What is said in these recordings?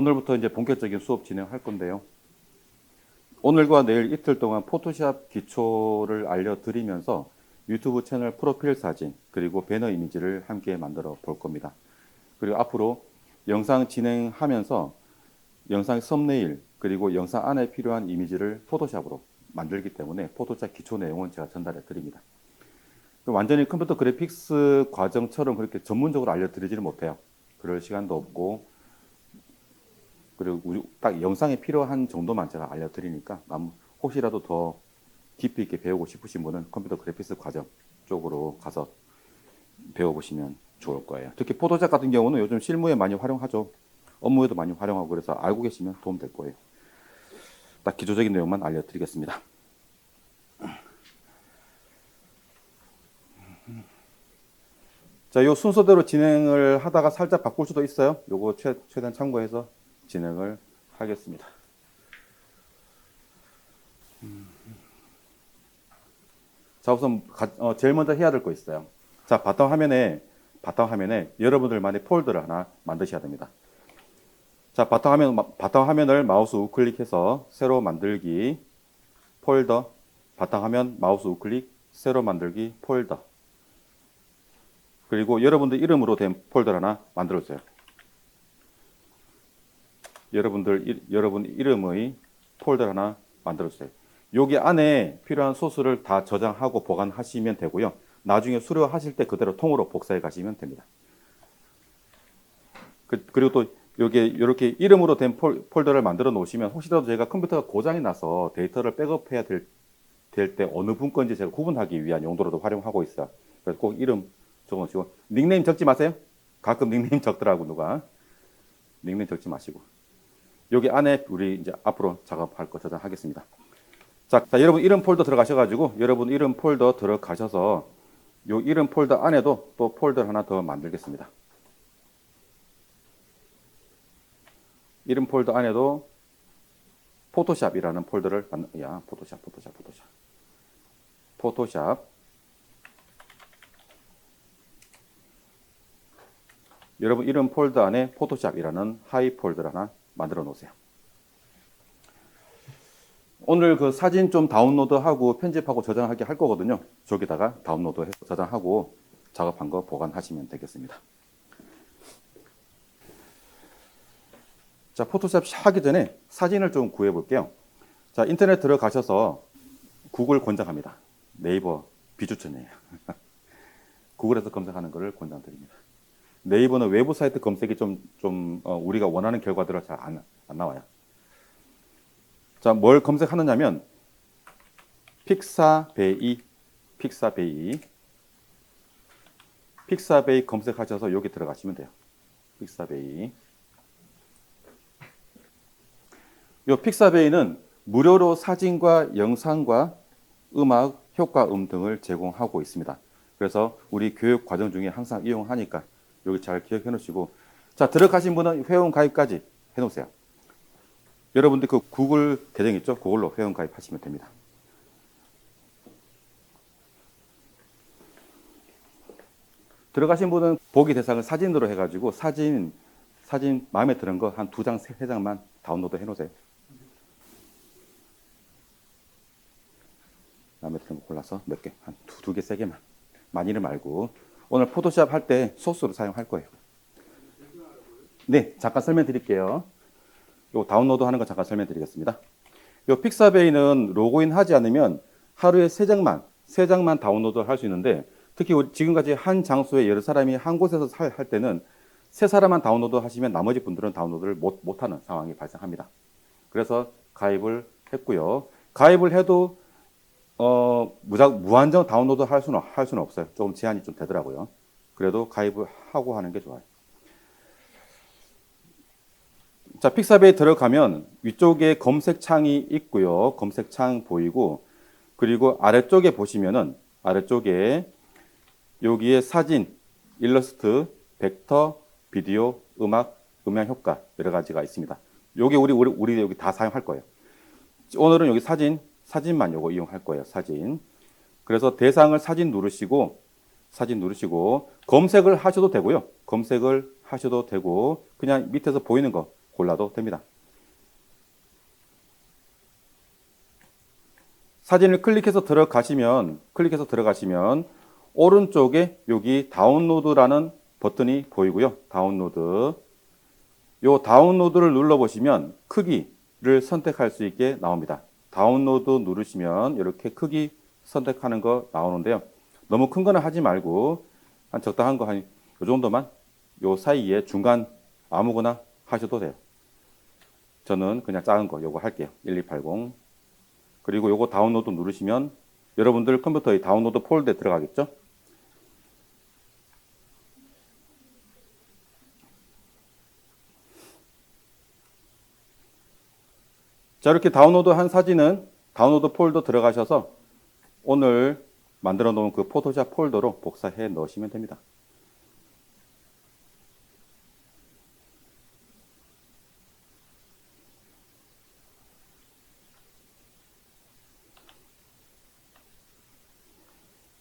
오늘부터 이제 본격적인 수업 진행할 건데요. 오늘과 내일 이틀 동안 포토샵 기초를 알려드리면서 유튜브 채널 프로필 사진 그리고 배너 이미지를 함께 만들어 볼 겁니다. 그리고 앞으로 영상 진행하면서 영상 썸네일 그리고 영상 안에 필요한 이미지를 포토샵으로 만들기 때문에 포토샵 기초 내용은 제가 전달해 드립니다. 완전히 컴퓨터 그래픽스 과정처럼 그렇게 전문적으로 알려드리지는 못해요. 그럴 시간도 없고, 그리고 딱 영상에 필요한 정도만 제가 알려드리니까 혹시라도 더 깊이 있게 배우고 싶으신 분은 컴퓨터 그래픽스 과정 쪽으로 가서 배워보시면 좋을 거예요. 특히 포토샵 같은 경우는 요즘 실무에 많이 활용하죠. 업무에도 많이 활용하고 그래서 알고 계시면 도움 될 거예요. 딱 기초적인 내용만 알려드리겠습니다. 자, 요 순서대로 진행을 하다가 살짝 바꿀 수도 있어요. 요거 최대한 참고해서 진행을 하겠습니다. 자, 우선 제일 먼저 해야 될 거 있어요. 자, 바탕화면에 여러분들만의 폴더를 하나 만드셔야 됩니다. 자, 바탕화면을 마우스 우클릭해서 새로 만들기 폴더, 바탕화면 마우스 우클릭 새로 만들기 폴더. 그리고 여러분들 이름으로 된 폴더 하나 만들어주세요. 여러분 이름의 폴더 하나 만들어주세요. 여기 안에 필요한 소스를 다 저장하고 보관하시면 되고요. 나중에 수료하실 때 그대로 통으로 복사해 가시면 됩니다. 그리고 또 여기 이렇게 이름으로 된 폴더를 만들어 놓으시면 혹시라도 제가 컴퓨터가 고장이 나서 데이터를 백업해야 될 때 어느 분 건지 제가 구분하기 위한 용도로도 활용하고 있어요. 그래서 꼭 이름 적어놓으시고 닉네임 적지 마세요. 가끔 닉네임 적더라고 누가. 닉네임 적지 마시고 여기 안에 우리 이제 앞으로 작업할 거 저장하겠습니다. 자, 여러분 이름 폴더 들어가셔가지고 여러분 이름 폴더 들어가셔서 요 이름 폴더 안에도 또 폴더 하나 더 만들겠습니다. 이름 폴더 안에도 포토샵이라는 폴더를 포토샵 여러분 이름 폴더 안에 포토샵이라는 하이 폴더를 하나 만들어 놓으세요. 오늘 그 사진 좀 다운로드하고 편집하고 저장하게 할 거거든요. 저기다가 다운로드해서 저장하고 작업한 거 보관하시면 되겠습니다. 자, 포토샵 하기 전에 사진을 좀 구해 볼게요. 자, 인터넷 들어가셔서 구글 권장합니다. 네이버 비추천이에요. 구글에서 검색하는 것을 권장드립니다. 네이버는 외부 사이트 검색이 우리가 원하는 결과들을 잘 안 나와요. 자, 뭘 검색하느냐면 픽사베이 검색하셔서 여기 들어가시면 돼요. 픽사베이. 이 픽사베이는 무료로 사진과 영상과 음악, 효과음 등을 제공하고 있습니다. 그래서 우리 교육 과정 중에 항상 이용하니까 여기 잘 기억해 놓으시고, 자, 들어가신 분은 회원 가입까지 해 놓으세요. 여러분들 그 구글 계정 있죠? 그걸로 회원 가입하시면 됩니다. 들어가신 분은 보기 대상을 사진으로 해가지고 사진 마음에 드는 거 한 2장, 3장만 다운로드 해 놓으세요. 마음에 드는 거 골라서 몇 개, 한 두 개, 3개만. 많이는 말고. 오늘 포토샵 할 때 소스로 사용할 거예요. 네, 잠깐 설명드릴게요. 요 다운로드 하는 거 잠깐 설명드리겠습니다. 요 픽사베이는 로그인 하지 않으면 하루에 3장만 다운로드 할 수 있는데, 특히 지금까지 한 장소에 여러 사람이 한 곳에서 할 때는 3사람만 다운로드 하시면 나머지 분들은 다운로드를 못하는 상황이 발생합니다. 그래서 가입을 했고요. 가입을 해도 무한정 다운로드 할 수는 없어요. 조금 제한이 좀 되더라고요. 그래도 가입을 하고 하는 게 좋아요. 자, 픽사베이 들어가면 위쪽에 검색창이 있고요. 검색창 보이고, 그리고 아래쪽에 보시면은 아래쪽에 여기에 사진, 일러스트, 벡터, 비디오, 음악, 음향 효과 여러 가지가 있습니다. 여기 우리 여기 다 사용할 거예요. 오늘은 여기 사진만 요거 이용할 거예요. 사진. 그래서 대상을 사진 누르시고 검색을 하셔도 되고요. 검색을 하셔도 되고 그냥 밑에서 보이는 거 골라도 됩니다. 사진을 클릭해서 들어가시면 오른쪽에 여기 다운로드라는 버튼이 보이고요. 다운로드. 요 다운로드를 눌러보시면 크기를 선택할 수 있게 나옵니다. 다운로드 누르시면 이렇게 크기 선택하는 거 나오는데요. 너무 큰 거는 하지 말고 한 적당한 거 한 요 정도만 요 사이에 중간 아무거나 하셔도 돼요. 저는 그냥 작은 거 요거 할게요. 1280. 그리고 요거 다운로드 누르시면 여러분들 컴퓨터의 다운로드 폴더에 들어가겠죠? 자, 이렇게 다운로드한 사진은 다운로드 폴더 들어가셔서 오늘 만들어 놓은 그 포토샵 폴더로 복사해 넣으시면 됩니다.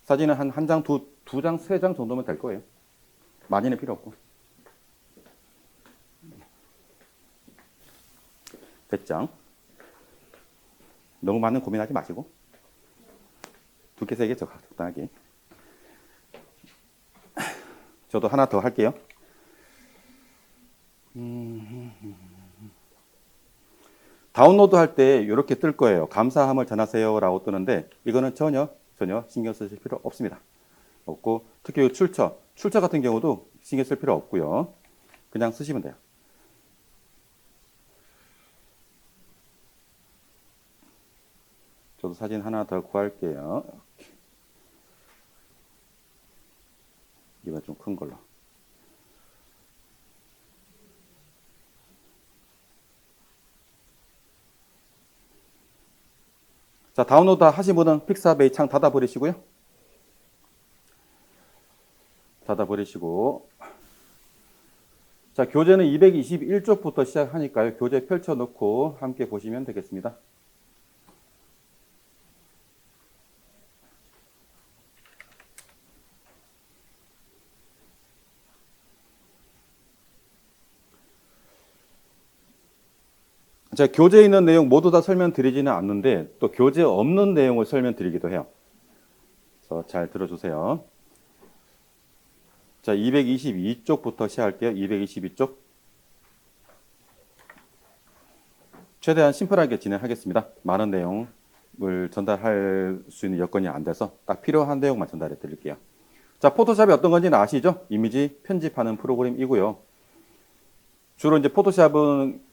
사진은 한 장, 두 장, 세 장 정도면 될 거예요. 많이는 필요 없고. 됐죠? 너무 많은 고민하지 마시고. 두 개, 세 개 적당하게. 저도 하나 더 할게요. 다운로드 할 때 이렇게 뜰 거예요. 감사함을 전하세요 라고 뜨는데 이거는 전혀 신경 쓰실 필요 없습니다. 없고 특히 출처 같은 경우도 신경 쓸 필요 없고요. 그냥 쓰시면 돼요. 저도 사진 하나 더 구할게요. 이건 좀 큰 걸로. 자, 다운로드 하신 분은 픽사베이 창 닫아버리시고요. 닫아버리시고. 자, 교재는 221쪽부터 시작하니까요. 교재 펼쳐놓고 함께 보시면 되겠습니다. 자, 교재에 있는 내용 모두 다 설명드리지는 않는데 또 교재 없는 내용을 설명드리기도 해요. 그래서 잘 들어주세요. 자, 222쪽부터 시작할게요. 222쪽. 최대한 심플하게 진행하겠습니다. 많은 내용을 전달할 수 있는 여건이 안 돼서 딱 필요한 내용만 전달해 드릴게요. 자, 포토샵이 어떤 건지는 아시죠? 이미지 편집하는 프로그램이고요. 주로 이제 포토샵은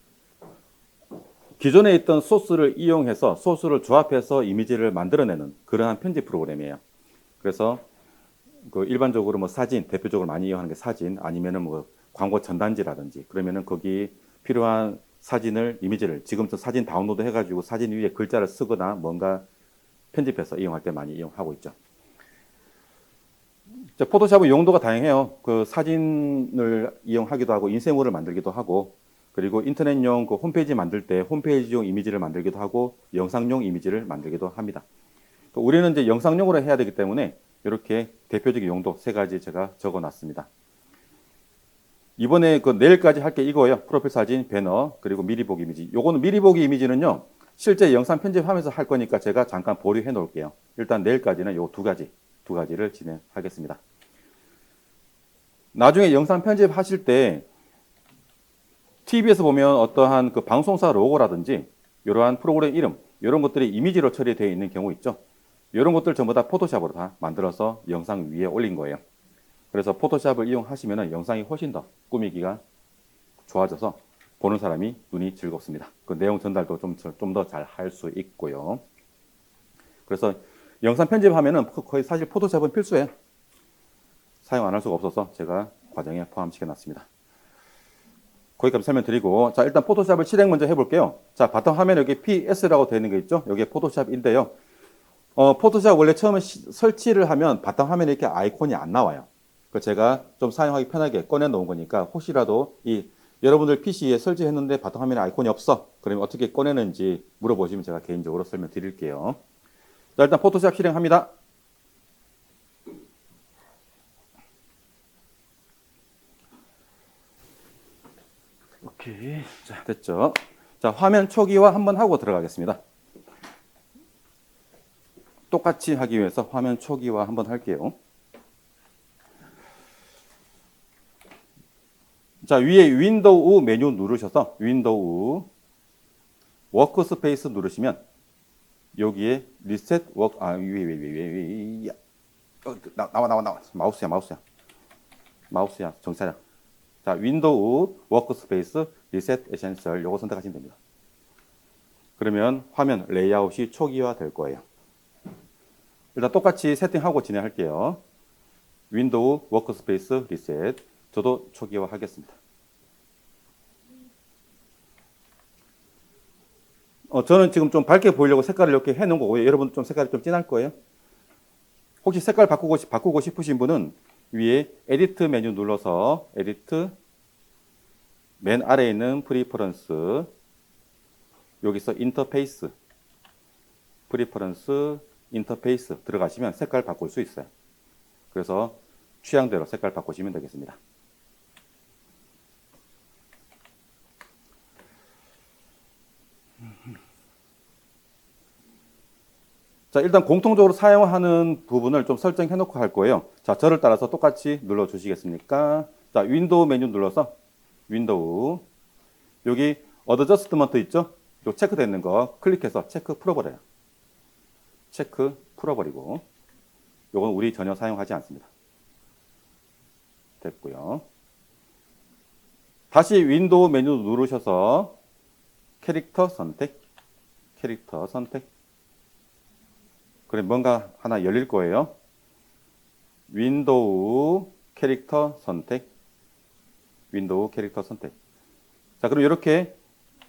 기존에 있던 소스를 이용해서 소스를 조합해서 이미지를 만들어내는 그러한 편집 프로그램이에요. 그래서 그 일반적으로 뭐 사진, 대표적으로 많이 이용하는 게 사진, 아니면은 뭐 광고 전단지라든지 그러면은 거기 필요한 사진을, 이미지를 지금부터 사진 다운로드 해가지고 사진 위에 글자를 쓰거나 뭔가 편집해서 이용할 때 많이 이용하고 있죠. 자, 포토샵은 용도가 다양해요. 그 사진을 이용하기도 하고 인쇄물을 만들기도 하고 그리고 인터넷용 그 홈페이지 만들 때 홈페이지용 이미지를 만들기도 하고 영상용 이미지를 만들기도 합니다. 우리는 이제 영상용으로 해야 되기 때문에 이렇게 대표적인 용도 세 가지 제가 적어 놨습니다. 이번에 그 내일까지 할 게 이거예요. 프로필 사진, 배너, 그리고 미리 보기 이미지. 요거는 미리 보기 이미지는요. 실제 영상 편집하면서 할 거니까 제가 잠깐 보류해 놓을게요. 일단 내일까지는 요 두 가지를 진행하겠습니다. 나중에 영상 편집하실 때 TV에서 보면 어떠한 그 방송사 로고라든지 이러한 프로그램 이름, 이런 것들이 이미지로 처리되어 있는 경우 있죠. 이런 것들 전부 다 포토샵으로 다 만들어서 영상 위에 올린 거예요. 그래서 포토샵을 이용하시면 영상이 훨씬 더 꾸미기가 좋아져서 보는 사람이 눈이 즐겁습니다. 그 내용 전달도 좀 더 잘 할 수 있고요. 그래서 영상 편집하면은 거의 사실 포토샵은 필수예요. 사용 안 할 수가 없어서 제가 과정에 포함시켜 놨습니다. 거기까지 설명드리고, 자, 일단 포토샵을 실행 먼저 해볼게요. 자, 바텀 화면에 여기 PS라고 되어 있는 거 있죠? 여기에 포토샵인데요. 포토샵 원래 처음에 설치를 하면 바텀 화면에 이렇게 아이콘이 안 나와요. 그 제가 좀 사용하기 편하게 꺼내 놓은 거니까 혹시라도 여러분들 PC에 설치했는데 바텀 화면에 아이콘이 없어. 그러면 어떻게 꺼내는지 물어보시면 제가 개인적으로 설명드릴게요. 자, 일단 포토샵 실행합니다. 오케이. 오케이. 자, 됐죠? 자, 화면 초기화 한번 하고 들어가겠습니다. 똑같이 하기 위해서 화면 초기화 한번 할게요. 자, 위에 윈도우 메뉴 누르셔서 윈도우 워크스페이스 누르시면 여기에 리셋 워크 위에 나와 마우스야 정차장. 자, 윈도우 워크스페이스 리셋 에센셜 요거 선택하시면 됩니다. 그러면 화면 레이아웃이 초기화 될 거예요. 일단 똑같이 세팅하고 진행할게요. 윈도우 워크스페이스 리셋. 저도 초기화 하겠습니다. 저는 지금 좀 밝게 보이려고 색깔을 이렇게 해놓은 거고요. 여러분 좀 색깔이 좀 진할 거예요. 혹시 색깔 바꾸고 싶으신 분은 위에 에디트 메뉴 눌러서 에디트 맨 아래에 있는 프리퍼런스 여기서 인터페이스 프리퍼런스 인터페이스 들어가시면 색깔 바꿀 수 있어요. 그래서 취향대로 색깔 바꾸시면 되겠습니다. 자, 일단 공통적으로 사용하는 부분을 좀 설정해 놓고 할 거예요. 자, 저를 따라서 똑같이 눌러 주시겠습니까? 자, 윈도우 메뉴 눌러서 윈도우 여기 어드저스트먼트 있죠? 요 체크되어 있는 거 클릭해서 체크 풀어버려요. 체크 풀어버리고 요건 우리 전혀 사용하지 않습니다. 됐고요. 다시 윈도우 메뉴 누르셔서 캐릭터 선택 그래 뭔가 하나 열릴 거예요. 윈도우 캐릭터 선택. 자, 그럼 이렇게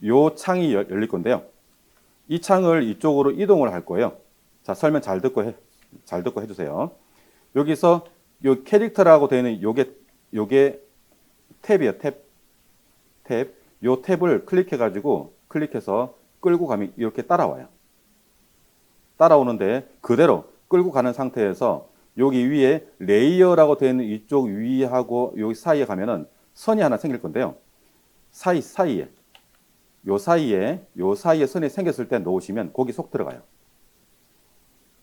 요 창이 열릴 건데요. 이 창을 이쪽으로 이동을 할 거예요. 자, 설명 잘 듣고 해주세요. 여기서 요 캐릭터라고 되어 있는 요게 탭이에요. 탭. 요 탭을 클릭해서 끌고 가면 이렇게 따라와요. 따라오는데 그대로 끌고 가는 상태에서 여기 위에 레이어라고 되어 있는 이쪽 위하고 여기 사이에 가면은 선이 하나 생길 건데요. 요 사이에 선이 생겼을 때 놓으시면 거기 속 들어가요.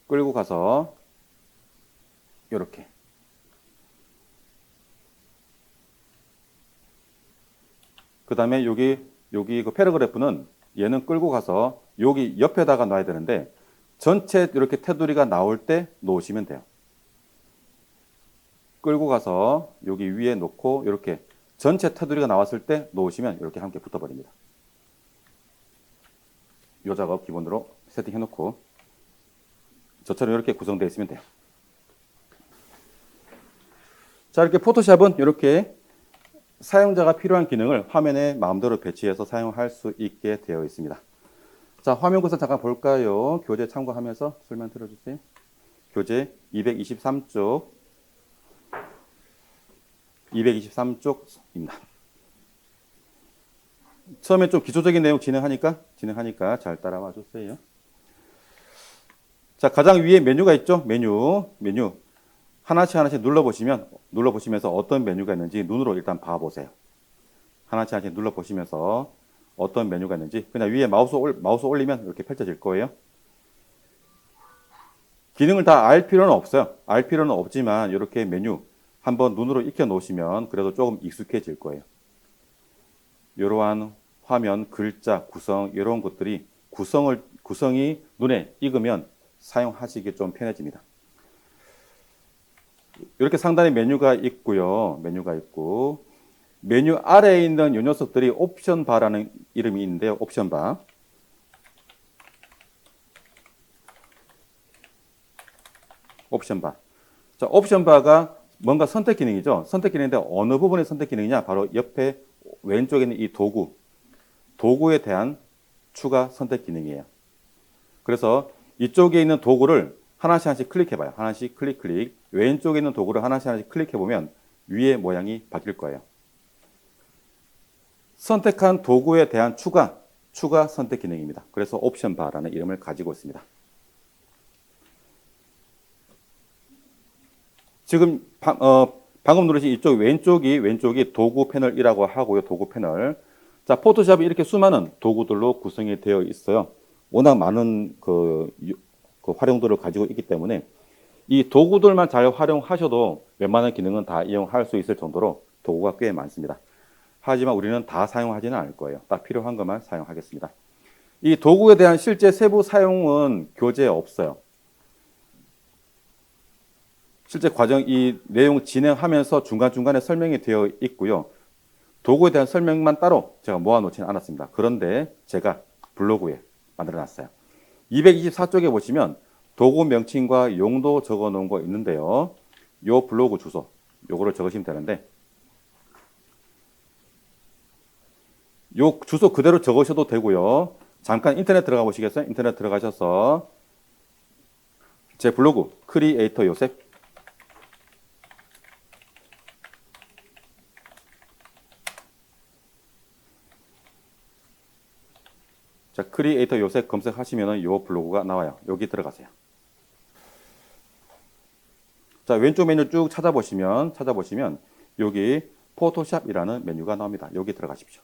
끌고 가서 이렇게 그 다음에 여기 그 패러그래프는 얘는 끌고 가서 여기 옆에다가 놔야 되는데 전체 이렇게 테두리가 나올 때 놓으시면 돼요. 끌고 가서 여기 위에 놓고 이렇게 전체 테두리가 나왔을 때 놓으시면 이렇게 함께 붙어버립니다. 이 작업 기본으로 세팅해 놓고 저처럼 이렇게 구성되어 있으면 돼요. 자, 이렇게 포토샵은 이렇게 사용자가 필요한 기능을 화면에 마음대로 배치해서 사용할 수 있게 되어 있습니다. 자, 화면 구성 잠깐 볼까요? 교재 참고하면서 설명 들어주세요. 교재 223쪽입니다. 처음에 좀 기초적인 내용 진행하니까 잘 따라와 주세요. 자, 가장 위에 메뉴가 있죠? 메뉴. 하나씩 눌러보시면서 어떤 메뉴가 있는지 눈으로 일단 봐보세요. 하나씩 눌러보시면서 어떤 메뉴가 있는지 그냥 위에 마우스 올리면 이렇게 펼쳐질 거예요. 기능을 다 알 필요는 없어요. 알 필요는 없지만 이렇게 메뉴 한번 눈으로 익혀 놓으시면 그래도 조금 익숙해질 거예요. 이러한 화면, 글자, 구성 이런 것들이 구성이 눈에 익으면 사용하시기 좀 편해집니다. 이렇게 상단에 메뉴가 있고요. 메뉴 아래에 있는 이 녀석들이 옵션 바라는 이름이 있는데요. 옵션 바. 자, 옵션 바가 뭔가 선택 기능이죠. 선택 기능인데 어느 부분의 선택 기능이냐? 바로 옆에 왼쪽에 있는 이 도구에 대한 추가 선택 기능이에요. 그래서 이쪽에 있는 도구를 하나씩 클릭해봐요. 하나씩 클릭. 왼쪽에 있는 도구를 하나씩 클릭해보면 위의 모양이 바뀔 거예요. 선택한 도구에 대한 추가 선택 기능입니다. 그래서 옵션 바라는 이름을 가지고 있습니다. 지금 방금 누르신 이쪽 왼쪽이 도구 패널이라고 하고요. 도구 패널. 자, 포토샵이 이렇게 수많은 도구들로 구성이 되어 있어요. 워낙 많은 그 활용도를 가지고 있기 때문에 이 도구들만 잘 활용하셔도 웬만한 기능은 다 이용할 수 있을 정도로 도구가 꽤 많습니다. 하지만 우리는 다 사용하지는 않을 거예요. 딱 필요한 것만 사용하겠습니다. 이 도구에 대한 실제 세부 사용은 교재에 없어요. 실제 과정, 이 내용 진행하면서 중간중간에 설명이 되어 있고요. 도구에 대한 설명만 따로 제가 모아놓지는 않았습니다. 그런데 제가 블로그에 만들어놨어요. 224쪽에 보시면 도구 명칭과 용도 적어 놓은 거 있는데요. 요 블로그 주소, 요거를 적으시면 되는데 요 주소 그대로 적으셔도 되고요. 잠깐 인터넷 들어가 보시겠어요? 인터넷 들어가셔서 제 블로그 크리에이터 요셉 자, 크리에이터 요셉 검색하시면 요 블로그가 나와요. 여기 들어가세요. 자, 왼쪽 메뉴 쭉 찾아보시면 여기 포토샵이라는 메뉴가 나옵니다. 여기 들어가십시오.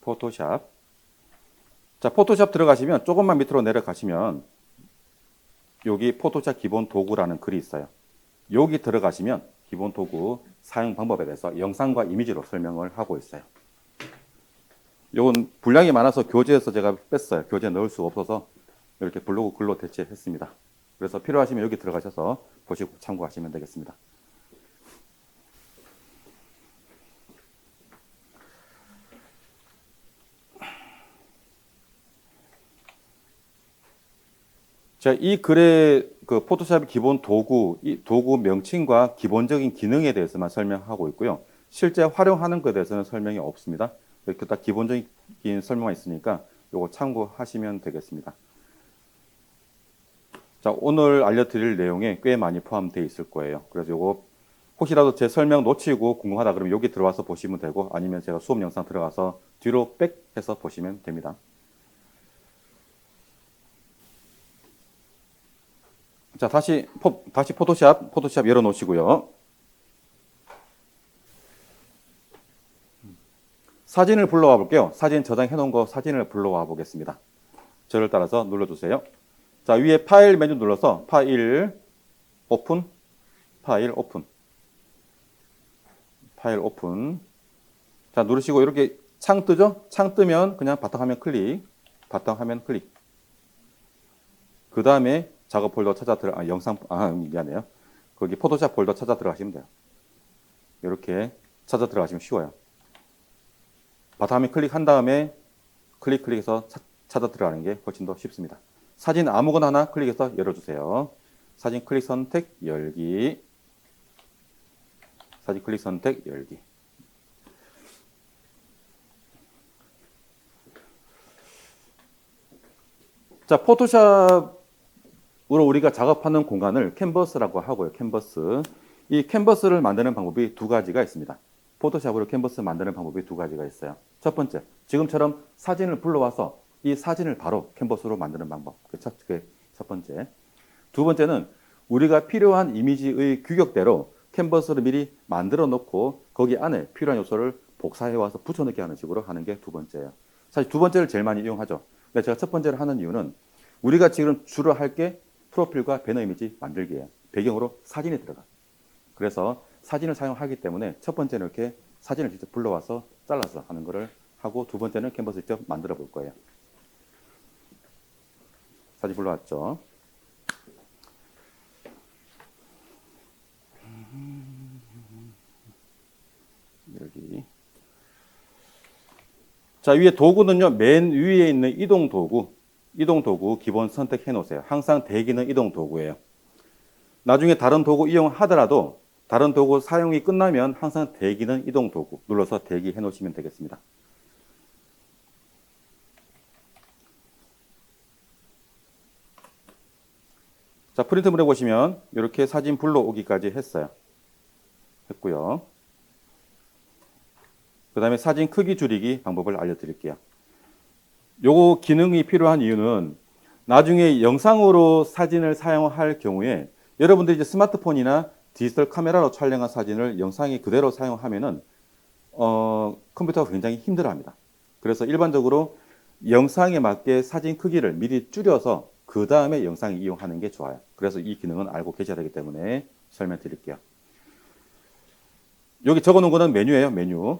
포토샵. 자, 포토샵 들어가시면 조금만 밑으로 내려가시면 여기 포토샵 기본 도구라는 글이 있어요. 여기 들어가시면 기본 도구 사용 방법에 대해서 영상과 이미지로 설명을 하고 있어요. 이건 분량이 많아서 교재에서 제가 뺐어요. 교재에 넣을 수가 없어서 이렇게 블로그 글로 대체했습니다. 그래서 필요하시면 여기 들어가셔서 보시고 참고하시면 되겠습니다. 자, 이 글의 그 포토샵 기본 도구, 이 도구 명칭과 기본적인 기능에 대해서만 설명하고 있고요. 실제 활용하는 것에 대해서는 설명이 없습니다. 이렇게 딱 기본적인 설명만 있으니까 이거 참고하시면 되겠습니다. 자, 오늘 알려드릴 내용에 꽤 많이 포함되어 있을 거예요. 그래서 이거 혹시라도 제 설명 놓치고 궁금하다 그러면 여기 들어와서 보시면 되고 아니면 제가 수업 영상 들어가서 뒤로 백 해서 보시면 됩니다. 자, 다시 포토샵 열어 놓으시고요. 사진을 불러와 볼게요. 사진 저장해 놓은 거 사진을 불러와 보겠습니다. 저를 따라서 눌러주세요. 자, 위에 파일 메뉴 눌러서 파일 오픈. 자, 누르시고 이렇게 창 뜨죠? 창 뜨면 그냥 바탕화면 클릭. 그 다음에 작업 폴더 찾아 미안해요. 거기 포토샵 폴더 찾아 들어가시면 돼요. 이렇게 찾아 들어가시면 쉬워요. 바탕화면 클릭한 다음에 클릭해서 찾아 들어가는 게 훨씬 더 쉽습니다. 사진 아무거나 하나 클릭해서 열어주세요. 사진 클릭 선택 열기. 자, 포토샵으로 우리가 작업하는 공간을 캔버스라고 하고요. 이 캔버스를 만드는 방법이 두 가지가 있습니다. 포토샵으로 캔버스 만드는 방법이 두 가지가 있어요. 첫 번째, 지금처럼 사진을 불러와서 이 사진을 바로 캔버스로 만드는 방법. 그게 첫 번째. 두 번째는 우리가 필요한 이미지의 규격대로 캔버스를 미리 만들어 놓고 거기 안에 필요한 요소를 복사해 와서 붙여넣기 하는 식으로 하는 게 두 번째예요. 사실 두 번째를 제일 많이 이용하죠. 근데 제가 첫 번째를 하는 이유는 우리가 지금 주로 할 게 프로필과 배너 이미지 만들기예요. 배경으로 사진이 들어가. 그래서 사진을 사용하기 때문에 첫 번째는 이렇게 사진을 직접 불러와서 잘라서 하는 거를 하고 두 번째는 캔버스 직접 만들어 볼 거예요. 사진 불러왔죠. 여기. 자, 위에 도구는요, 맨 위에 있는 이동 도구 기본 선택해 놓으세요. 항상 대기는 이동 도구예요. 나중에 다른 도구 이용하더라도 다른 도구 사용이 끝나면 항상 대기는 이동 도구 눌러서 대기해 놓으시면 되겠습니다. 자, 프린트물에 보시면 이렇게 사진 불러오기까지 했고요. 그 다음에 사진 크기 줄이기 방법을 알려드릴게요. 요거 기능이 필요한 이유는 나중에 영상으로 사진을 사용할 경우에 여러분들이 이제 스마트폰이나 디지털 카메라로 촬영한 사진을 영상이 그대로 사용하면은 컴퓨터가 굉장히 힘들어합니다. 그래서 일반적으로 영상에 맞게 사진 크기를 미리 줄여서 그 다음에 영상을 이용하는 게 좋아요. 그래서 이 기능은 알고 계셔야 되기 때문에 설명드릴게요. 여기 적어놓은 거는 메뉴예요. 메뉴.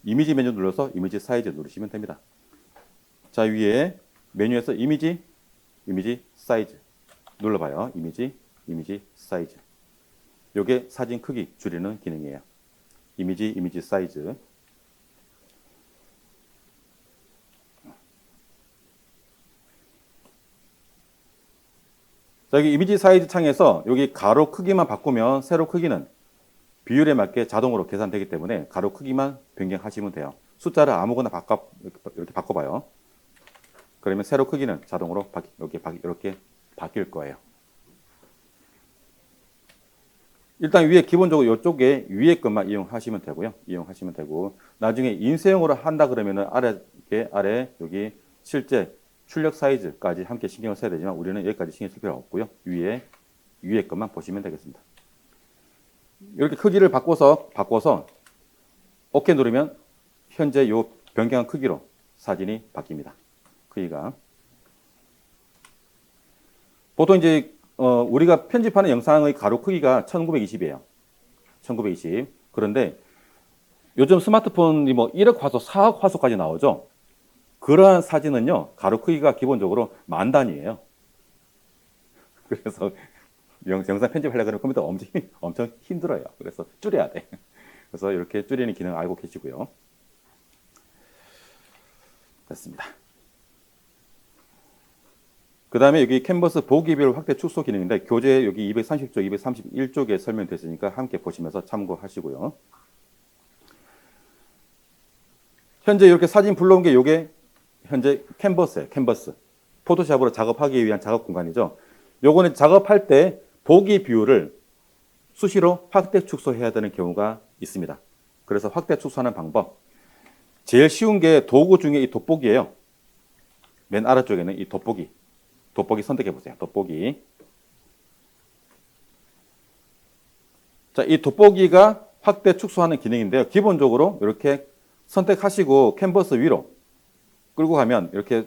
이미지 메뉴 눌러서 이미지 사이즈 누르시면 됩니다. 자, 위에 메뉴에서 이미지 사이즈 눌러봐요. 이미지 사이즈. 요게 사진 크기 줄이는 기능이에요. 이미지 사이즈. 자, 여기 이미지 사이즈 창에서 여기 가로 크기만 바꾸면 세로 크기는 비율에 맞게 자동으로 계산되기 때문에 가로 크기만 변경하시면 돼요. 숫자를 아무거나 이렇게 바꿔봐요. 그러면 세로 크기는 자동으로 이렇게 바뀔 거예요. 일단 위에 기본적으로 이쪽에 위에 것만 이용하시면 되고요. 이용하시면 되고 나중에 인쇄용으로 한다 그러면은 아래 여기 실제 출력 사이즈까지 함께 신경을 써야 되지만 우리는 여기까지 신경 쓸 필요 없고요. 위에 것만 보시면 되겠습니다. 이렇게 크기를 바꿔서 OK 누르면 현재 요 변경한 크기로 사진이 바뀝니다. 크기가. 보통 이제 우리가 편집하는 영상의 가로 크기가 1920이에요. 1920. 그런데 요즘 스마트폰이 뭐 1억 화소, 4억 화소까지 나오죠. 그러한 사진은요, 가로 크기가 기본적으로 10,000단위예요. 그래서 영상 편집하려고 하면 컴퓨터 엄청 힘들어요. 그래서 줄여야 돼. 그래서 이렇게 줄이는 기능 알고 계시고요. 됐습니다. 그 다음에 여기 캔버스 보기별 확대 축소 기능인데 교재 여기 230쪽, 231쪽에 설명됐으니까 함께 보시면서 참고하시고요. 현재 이렇게 사진 불러온 게 이게 현재 캔버스예요. 캔버스. 포토샵으로 작업하기 위한 작업 공간이죠. 요거는 작업할 때 보기 비율을 수시로 확대 축소해야 되는 경우가 있습니다. 그래서 확대 축소하는 방법. 제일 쉬운 게 도구 중에 이 돋보기예요. 맨 아래쪽에는 이 돋보기 선택해 보세요. 돋보기. 자, 이 돋보기가 확대 축소하는 기능인데요. 기본적으로 이렇게 선택하시고 캔버스 위로 끌고 가면 이렇게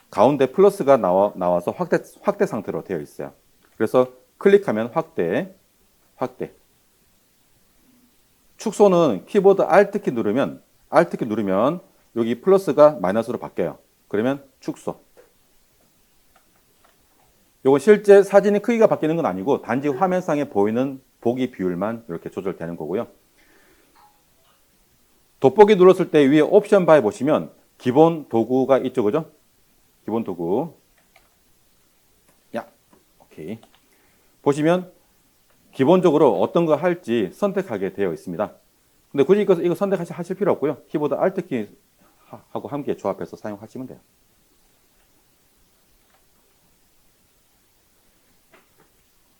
가운데 플러스가 나와서 확대 상태로 되어 있어요. 그래서 클릭하면 확대. 축소는 키보드 Alt키 누르면 여기 플러스가 마이너스로 바뀌어요. 그러면 축소. 이건 실제 사진의 크기가 바뀌는 건 아니고 단지 화면상에 보이는 보기 비율만 이렇게 조절되는 거고요. 돋보기 눌렀을 때 위에 옵션 바에 보시면 기본 도구가 있죠, 그죠? 기본 도구. 오케이. 보시면 기본적으로 어떤 거 할지 선택하게 되어 있습니다. 근데 굳이 이거 선택하실 필요 없고요. 키보드 Alt키 하고 함께 조합해서 사용하시면 돼요.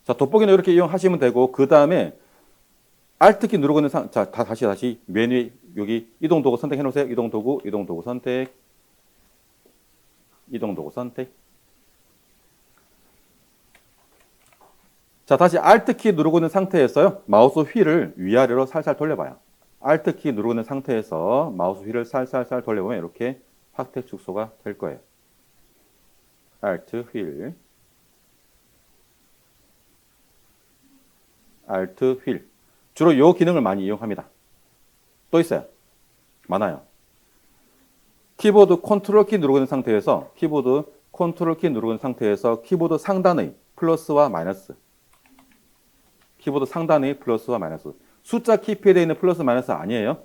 자, 돋보기는 이렇게 이용하시면 되고 그 다음에 Alt키 누르고 있는 다시 메뉴 여기 이동 도구 선택해 놓으세요. 이동 도구 선택. 자, 다시 Alt키 누르고 있는 상태에서요. 마우스 휠을 위아래로 살살 돌려봐요. Alt키 누르고 있는 상태에서 마우스 휠을 살살 돌려보면 이렇게 확대 축소가 될 거예요. Alt 휠. 주로 이 기능을 많이 이용합니다. 또 있어요. 많아요. 키보드 컨트롤 키 누르고 있는 상태에서 키보드 상단의 플러스와 마이너스. 숫자 키패드에 있는 플러스 마이너스 아니에요.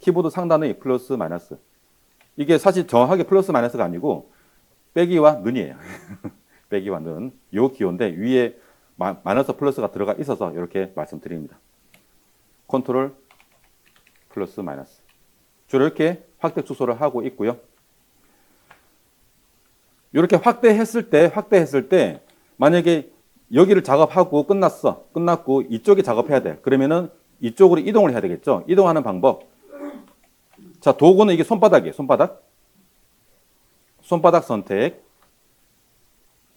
키보드 상단의 플러스 마이너스. 이게 사실 정확하게 플러스 마이너스가 아니고 빼기와 는이에요. 빼기와 는. 요 기호인데 위에 마이너스 플러스가 들어가 있어서 이렇게 말씀드립니다. 컨트롤 플러스 마이너스. 주로 이렇게 확대 축소를 하고 있고요. 이렇게 확대했을 때 만약에 여기를 작업하고 끝났고 이쪽에 작업해야 돼. 그러면은 이쪽으로 이동을 해야 되겠죠. 이동하는 방법. 자, 도구는 이게 손바닥이에요. 손바닥 선택.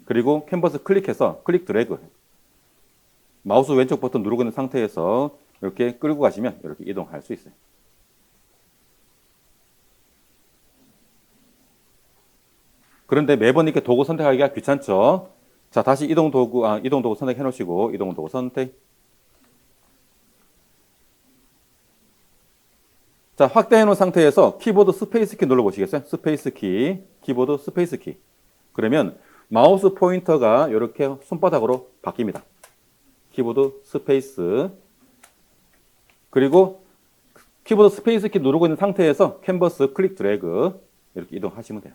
그리고 캔버스 클릭해서 클릭 드래그. 마우스 왼쪽 버튼 누르고 있는 상태에서 이렇게 끌고 가시면 이렇게 이동할 수 있어요. 그런데 매번 이렇게 도구 선택하기가 귀찮죠? 자, 다시 이동 도구 선택해 놓으시고, 이동 도구 선택. 자, 확대해 놓은 상태에서 키보드 스페이스 키 눌러 보시겠어요? 스페이스 키, 키보드 스페이스 키. 그러면 마우스 포인터가 이렇게 손바닥으로 바뀝니다. 키보드 스페이스. 그리고 키보드 스페이스 키 누르고 있는 상태에서 캔버스 클릭 드래그 이렇게 이동하시면 돼요.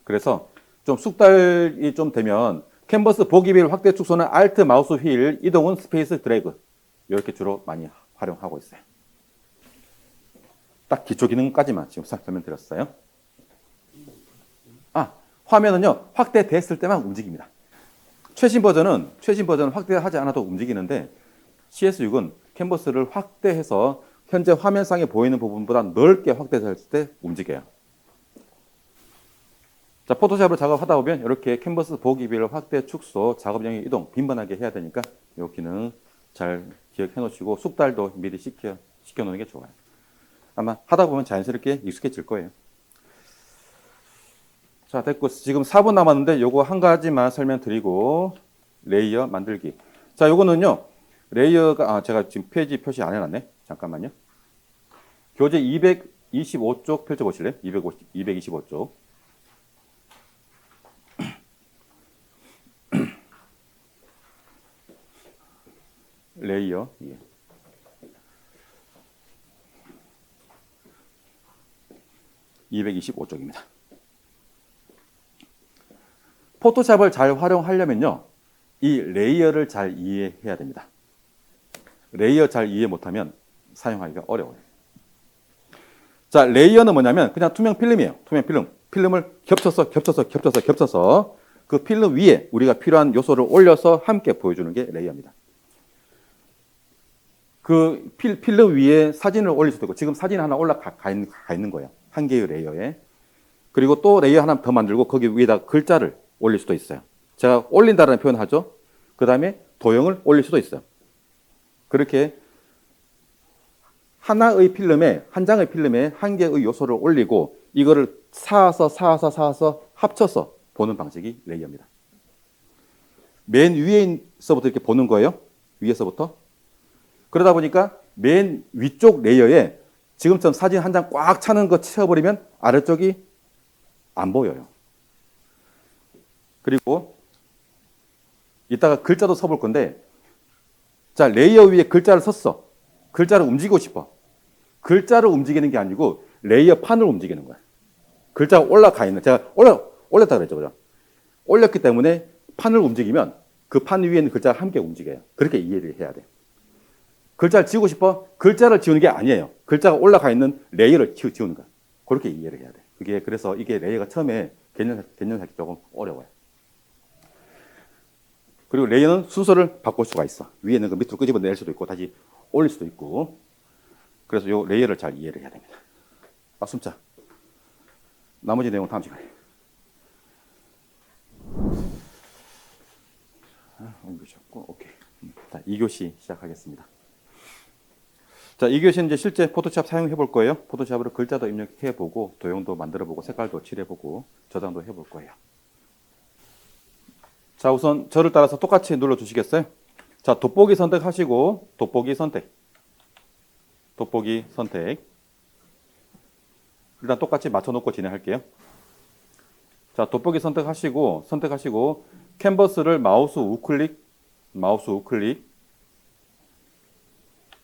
그래서 좀 숙달이 좀 되면 캔버스 보기 비율 확대 축소는 Alt 마우스 휠, 이동은 스페이스 드래그 이렇게 주로 많이 활용하고 있어요. 딱 기초 기능까지만 지금 설명드렸어요. 화면은요 확대됐을 때만 움직입니다. 최신 버전은 확대하지 않아도 움직이는데 CS6은 캔버스를 확대해서 현재 화면상에 보이는 부분보다 넓게 확대됐을 때 움직여요. 자, 포토샵으로 작업하다 보면 이렇게 캔버스 보기 비율 확대, 축소, 작업용의 이동 빈번하게 해야 되니까 이 기능 잘 기억해 놓으시고 숙달도 미리 시켜 놓는 게 좋아요. 아마 하다 보면 자연스럽게 익숙해질 거예요. 자, 됐고 지금 4분 남았는데 요거 한 가지만 설명드리고 레이어 만들기. 자, 요거는요. 레이어가 제가 지금 페이지 표시 안 해놨네. 잠깐만요. 교재 225쪽 펼쳐보실래요? 225쪽. 레이어. 예. (225쪽입니다) 포토샵을 잘 활용하려면요, 이 레이어를 잘 이해해야 됩니다. 레이어 잘 이해 못하면 사용하기가 어려워요. 자, 레이어는 뭐냐면 그냥 투명 필름이에요. 투명 필름. 필름을 겹쳐서 그 필름 위에 우리가 필요한 요소를 올려서 함께 보여주는 게 레이어입니다. 그 필름 위에 사진을 올릴 수도 있고, 지금 사진 하나 올라가 있는 거예요. 한 개의 레이어에. 그리고 또 레이어 하나 더 만들고 거기 위에다 글자를 올릴 수도 있어요. 제가 올린다라는 표현을 하죠. 그 다음에 도형을 올릴 수도 있어요. 그렇게 하나의 필름에, 한 장의 필름에 한 개의 요소를 올리고 이거를 쌓아서 합쳐서 보는 방식이 레이어입니다. 맨 위에서부터 이렇게 보는 거예요. 위에서부터. 그러다 보니까 맨 위쪽 레이어에 지금처럼 사진 한 장 꽉 차는 거 채워버리면 아래쪽이 안 보여요. 그리고 이따가 글자도 써볼 건데, 자, 레이어 위에 글자를 썼어. 글자를 움직이고 싶어. 글자를 움직이는 게 아니고 레이어 판을 움직이는 거야. 글자가 올라가 있는, 제가 올렸다 그랬죠. 그죠? 올렸기 때문에 판을 움직이면 그 판 위에 있는 글자가 함께 움직여요. 그렇게 이해를 해야 돼요. 글자를 지우고 싶어? 글자를 지우는 게 아니에요. 글자가 올라가 있는 레이어를 지우는 거야. 그렇게 이해를 해야 돼. 그래서 이게 레이어가 처음에 개념 잡기 조금 어려워요. 그리고 레이어는 순서를 바꿀 수가 있어. 위에 있는 거 밑으로 끄집어낼 수도 있고 다시 올릴 수도 있고. 그래서 이 레이어를 잘 이해를 해야 됩니다. 숨자. 나머지 내용은 다음 시간에. 옮기셨고, 오케이. 자, 2교시 시작하겠습니다. 자, 2교시는 이제 실제 포토샵 사용해 볼 거예요. 포토샵으로 글자도 입력해 보고, 도형도 만들어 보고, 색깔도 칠해 보고, 저장도 해 볼 거예요. 자, 우선 저를 따라서 똑같이 눌러 주시겠어요? 자, 돋보기 선택하시고, 돋보기 선택. 일단 똑같이 맞춰놓고 진행할게요. 자, 돋보기 선택하시고, 캔버스를 마우스 우클릭,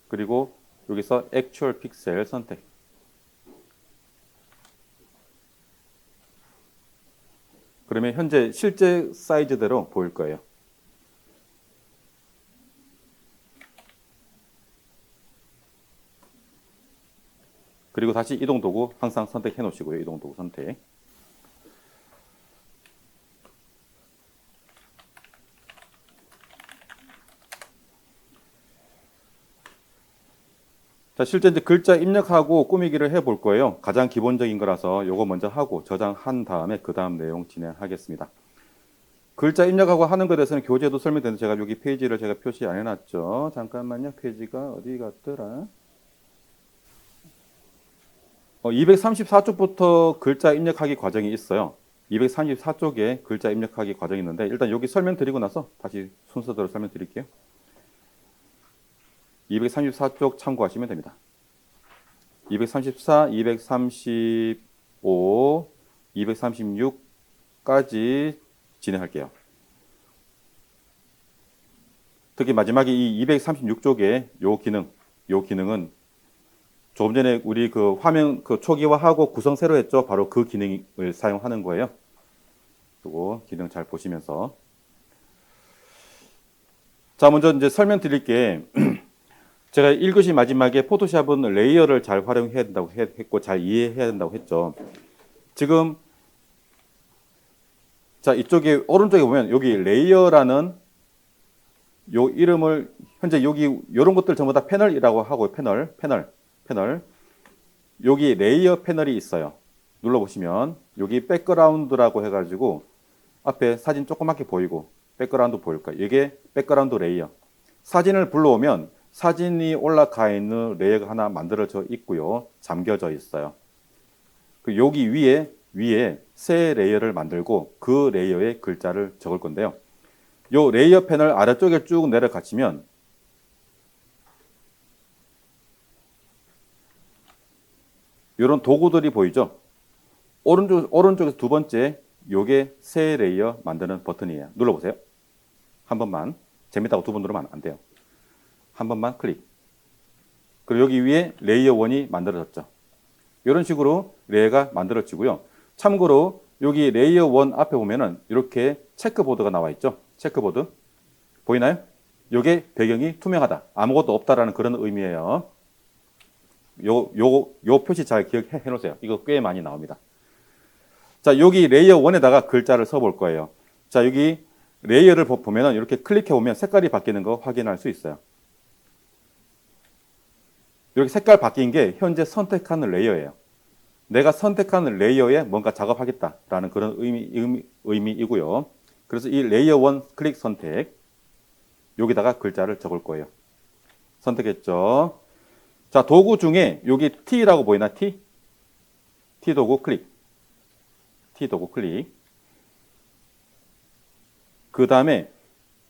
그리고 여기서 액츄얼 픽셀 선택. 그러면 현재 실제 사이즈대로 보일 거예요. 그리고 다시 이동 도구 항상 선택해 놓으시고요. 이동 도구 선택. 자, 실제 이제 글자 입력하고 꾸미기를 해 볼 거예요. 가장 기본적인 거라서 요거 먼저 하고 저장한 다음에 그 다음 내용 진행하겠습니다. 글자 입력하고 하는 것에 대해서는 교재도 설명되는데 제가 여기 페이지를 제가 표시 안 해놨죠. 잠깐만요. 페이지가 어디 갔더라? 234쪽부터 글자 입력하기 과정이 있어요. 234쪽에 글자 입력하기 과정이 있는데 일단 여기 설명드리고 나서 다시 순서대로 설명드릴게요. 234쪽 참고하시면 됩니다. 234, 235, 236까지 진행할게요. 특히 마지막에 이 236쪽에 요 기능은 조금 전에 우리 그 화면 그 초기화하고 구성 새로 했죠. 바로 그 기능을 사용하는 거예요. 그리고 기능 잘 보시면서. 자, 먼저 이제 설명드릴게. 제가 1교시 마지막에 포토샵은 레이어를 잘 활용해야 된다고 했고 잘 이해해야 된다고 했죠. 지금 자, 이쪽에 오른쪽에 보면 여기 레이어라는 요 이름을 현재 여기 이런 것들 전부 다 패널이라고 하고 패널. 여기 레이어 패널이 있어요. 눌러보시면 여기 백그라운드라고 해가지고 앞에 사진 조그맣게 보이고 백그라운드 보일 거예요. 이게 백그라운드 레이어. 사진을 불러오면 사진이 올라가 있는 레이어가 하나 만들어져 있고요. 잠겨져 있어요. 여기 위에 새 레이어를 만들고 그 레이어에 글자를 적을 건데요. 요 레이어 패널 아래쪽에 쭉 내려가시면 이런 도구들이 보이죠? 오른쪽에서 두 번째 요게 새 레이어 만드는 버튼이에요. 눌러보세요. 한 번만. 재밌다고 두 번 누르면 안 돼요. 한 번만 클릭. 그리고 여기 위에 레이어 1이 만들어졌죠. 이런 식으로 레이어가 만들어지고요. 참고로 여기 레이어 1 앞에 보면은 이렇게 체크보드가 나와 있죠. 체크보드. 보이나요? 요게 배경이 투명하다. 아무것도 없다라는 그런 의미예요. 요 표시 잘 기억해 놓으세요. 이거 꽤 많이 나옵니다. 자, 여기 레이어 1에다가 글자를 써볼 거예요. 자, 여기 레이어를 보면은 이렇게 클릭해 보면 색깔이 바뀌는 거 확인할 수 있어요. 이렇게 색깔 바뀐 게 현재 선택하는 레이어예요. 내가 선택하는 레이어에 뭔가 작업하겠다라는 그런 의미이고요. 그래서 이 레이어 1 클릭 선택, 여기다가 글자를 적을 거예요. 선택했죠. 자, 도구 중에 여기 T라고 보이나? T 도구 클릭. T 도구 클릭. 그 다음에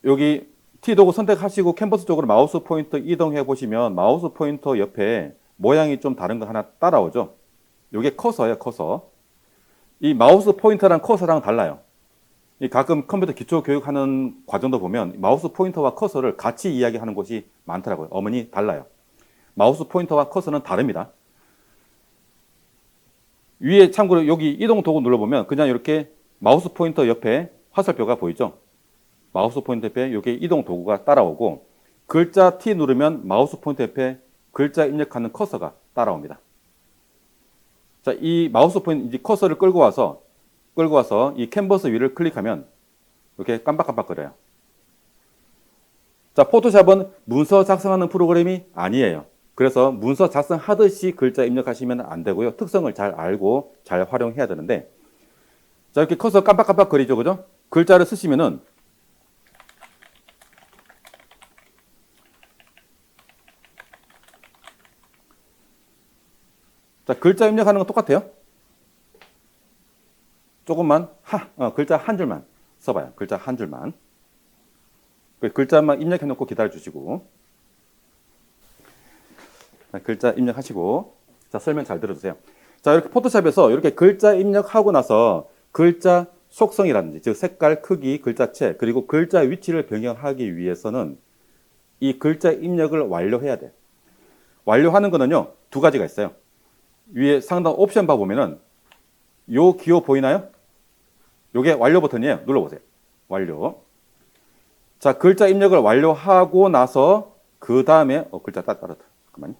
여기 T 도구 선택하시고 캔버스 쪽으로 마우스 포인터 이동해 보시면 마우스 포인터 옆에 모양이 좀 다른 거 하나 따라오죠. 이게 커서예요, 커서. 이 마우스 포인터랑 커서랑 달라요. 이 가끔 컴퓨터 기초 교육하는 과정도 보면 마우스 포인터와 커서를 같이 이야기하는 곳이 많더라고요. 어머니 달라요. 마우스 포인터와 커서는 다릅니다. 위에 참고로 여기 이동 도구 눌러보면 그냥 이렇게 마우스 포인터 옆에 화살표가 보이죠. 마우스 포인터 옆에 여기 이동 도구가 따라오고 글자 T 누르면 마우스 포인터 옆에 글자 입력하는 커서가 따라옵니다. 자, 이 마우스 포인터 이제 커서를 끌고 와서 이 캔버스 위를 클릭하면 이렇게 깜빡깜빡거려요. 자, 포토샵은 문서 작성하는 프로그램이 아니에요. 그래서 문서 작성하듯이 글자 입력하시면 안 되고요. 특성을 잘 알고 잘 활용해야 되는데, 자, 이렇게 커서 깜빡깜빡거리죠, 그죠? 글자를 쓰시면은 자, 글자 입력하는 건 똑같아요. 조금만 글자 한 줄만 써봐요. 글자 한 줄만. 글자만 입력해 놓고 기다려 주시고. 글자 입력하시고. 자, 설명 잘 들어주세요. 자, 이렇게 포토샵에서 이렇게 글자 입력하고 나서 글자 속성이라든지 즉 색깔, 크기, 글자체 그리고 글자 위치를 변경하기 위해서는 이 글자 입력을 완료해야 돼요. 완료하는 거는요, 두 가지가 있어요. 위에 상단 옵션 바 보면은 요 기호 보이나요? 요게 완료 버튼이에요. 눌러보세요. 완료. 자, 글자 입력을 완료하고 나서 그 다음에 글자 따르다. 잠깐만요.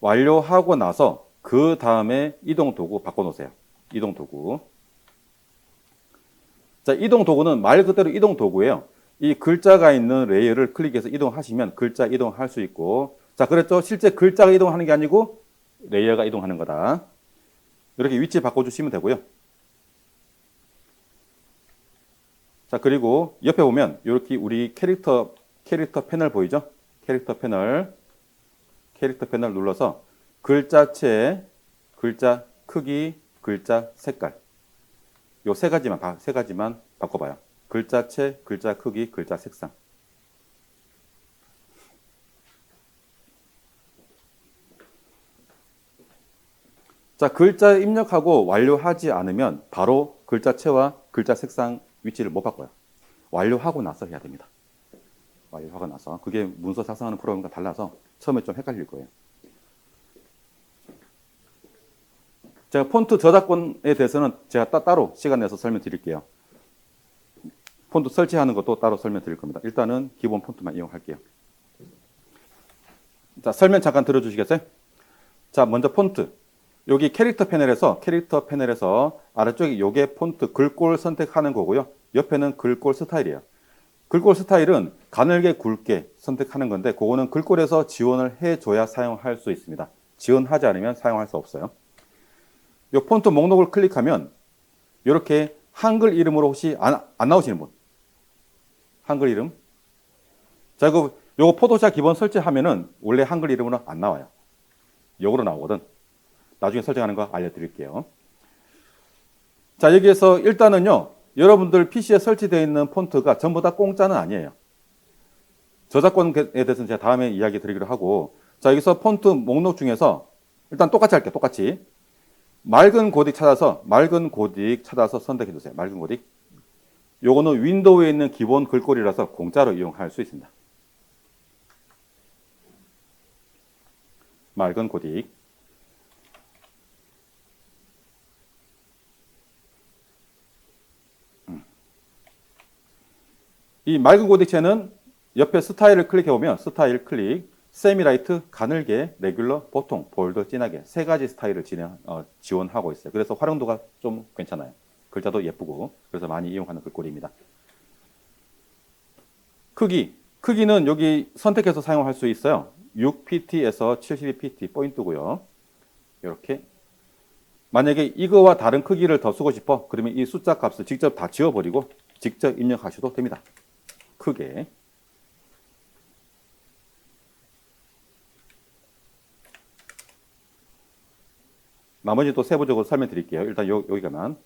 완료하고 나서 그 다음에 이동 도구 바꿔놓으세요. 이동 도구. 자, 이동 도구는 말 그대로 이동 도구예요. 이 글자가 있는 레이어를 클릭해서 이동하시면 글자 이동할 수 있고, 자, 그랬죠? 실제 글자가 이동하는 게 아니고 레이어가 이동하는 거다. 이렇게 위치 바꿔주시면 되고요. 자, 그리고 옆에 보면 이렇게 우리 캐릭터 패널 보이죠? 캐릭터 패널 눌러서 글자체, 글자 크기, 글자 색깔. 요 세 가지만 바꿔봐요. 글자체, 글자 크기, 글자 색상. 자, 글자 입력하고 완료하지 않으면 바로 글자체와 글자 색상 위치를 못 바꿔요. 완료하고 나서 해야 됩니다. 완료하고 나서. 그게 문서 작성하는 프로그램과 달라서 처음에 좀 헷갈릴 거예요. 제가 폰트 저작권에 대해서는 제가 따로 시간 내서 설명드릴게요. 폰트 설치하는 것도 따로 설명드릴 겁니다. 일단은 기본 폰트만 이용할게요. 자, 설명 잠깐 들어주시겠어요? 자, 먼저 폰트. 여기 캐릭터 패널에서 아래쪽에 요게 폰트 글꼴 선택하는 거고요. 옆에는 글꼴 스타일이에요. 글꼴 스타일은 가늘게 굵게 선택하는 건데 그거는 글꼴에서 지원을 해줘야 사용할 수 있습니다. 지원하지 않으면 사용할 수 없어요. 요 폰트 목록을 클릭하면 이렇게 한글 이름으로 혹시 안 나오시는 분? 한글 이름? 자, 요거 포토샵 기본 설치하면은 원래 한글 이름으로 안 나와요. 요거로 나오거든. 나중에 설정하는 거 알려드릴게요. 자, 여기에서 일단은요, 여러분들 PC에 설치되어 있는 폰트가 전부 다 공짜는 아니에요. 저작권에 대해서는 제가 다음에 이야기 드리기로 하고, 자, 여기서 폰트 목록 중에서 일단 똑같이 할게요. 똑같이. 맑은 고딕 찾아서 선택해 주세요. 맑은 고딕. 요거는 윈도우에 있는 기본 글꼴이라서 공짜로 이용할 수 있습니다. 맑은 고딕. 이 맑은 고딕체는 옆에 스타일을 클릭해보면 스타일 클릭, 세미라이트, 가늘게, 레귤러, 보통, 볼드, 진하게 세 가지 스타일을 지원하고 있어요. 그래서 활용도가 좀 괜찮아요. 글자도 예쁘고 그래서 많이 이용하는 글꼴입니다. 크기는 여기 선택해서 사용할 수 있어요. 6pt에서 72pt 포인트고요. 이렇게 만약에 이거와 다른 크기를 더 쓰고 싶어 그러면 이 숫자 값을 직접 다 지워버리고 직접 입력하셔도 됩니다. 크게. 나머지 또 세부적으로 설명드릴게요. 일단 여기가만.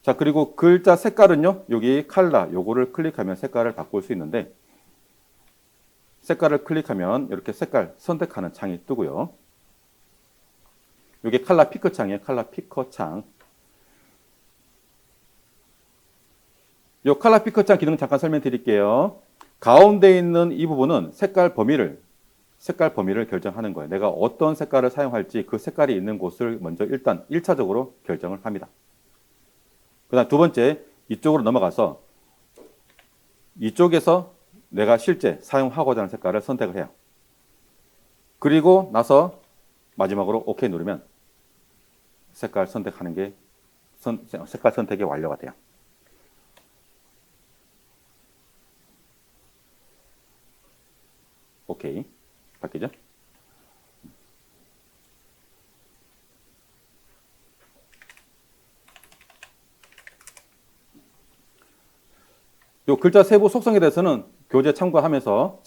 자, 그리고 글자 색깔은요. 여기 컬러 요거를 클릭하면 색깔을 바꿀 수 있는데 색깔을 클릭하면 이렇게 색깔 선택하는 창이 뜨고요. 이게 컬러 피커 창이에요. 컬러 피커 창. 이 컬러 피커 창 기능 잠깐 설명드릴게요. 가운데 있는 이 부분은 색깔 범위를 결정하는 거예요. 내가 어떤 색깔을 사용할지 그 색깔이 있는 곳을 먼저 일단 1차적으로 결정을 합니다. 그 다음 두 번째, 이쪽으로 넘어가서 이쪽에서 내가 실제 사용하고자 하는 색깔을 선택을 해요. 그리고 나서 마지막으로 OK 누르면 색깔 선택이 완료가 돼요. 오케이. 바뀌죠? 요 글자 세부 속성에 대해서는 교재 참고하면서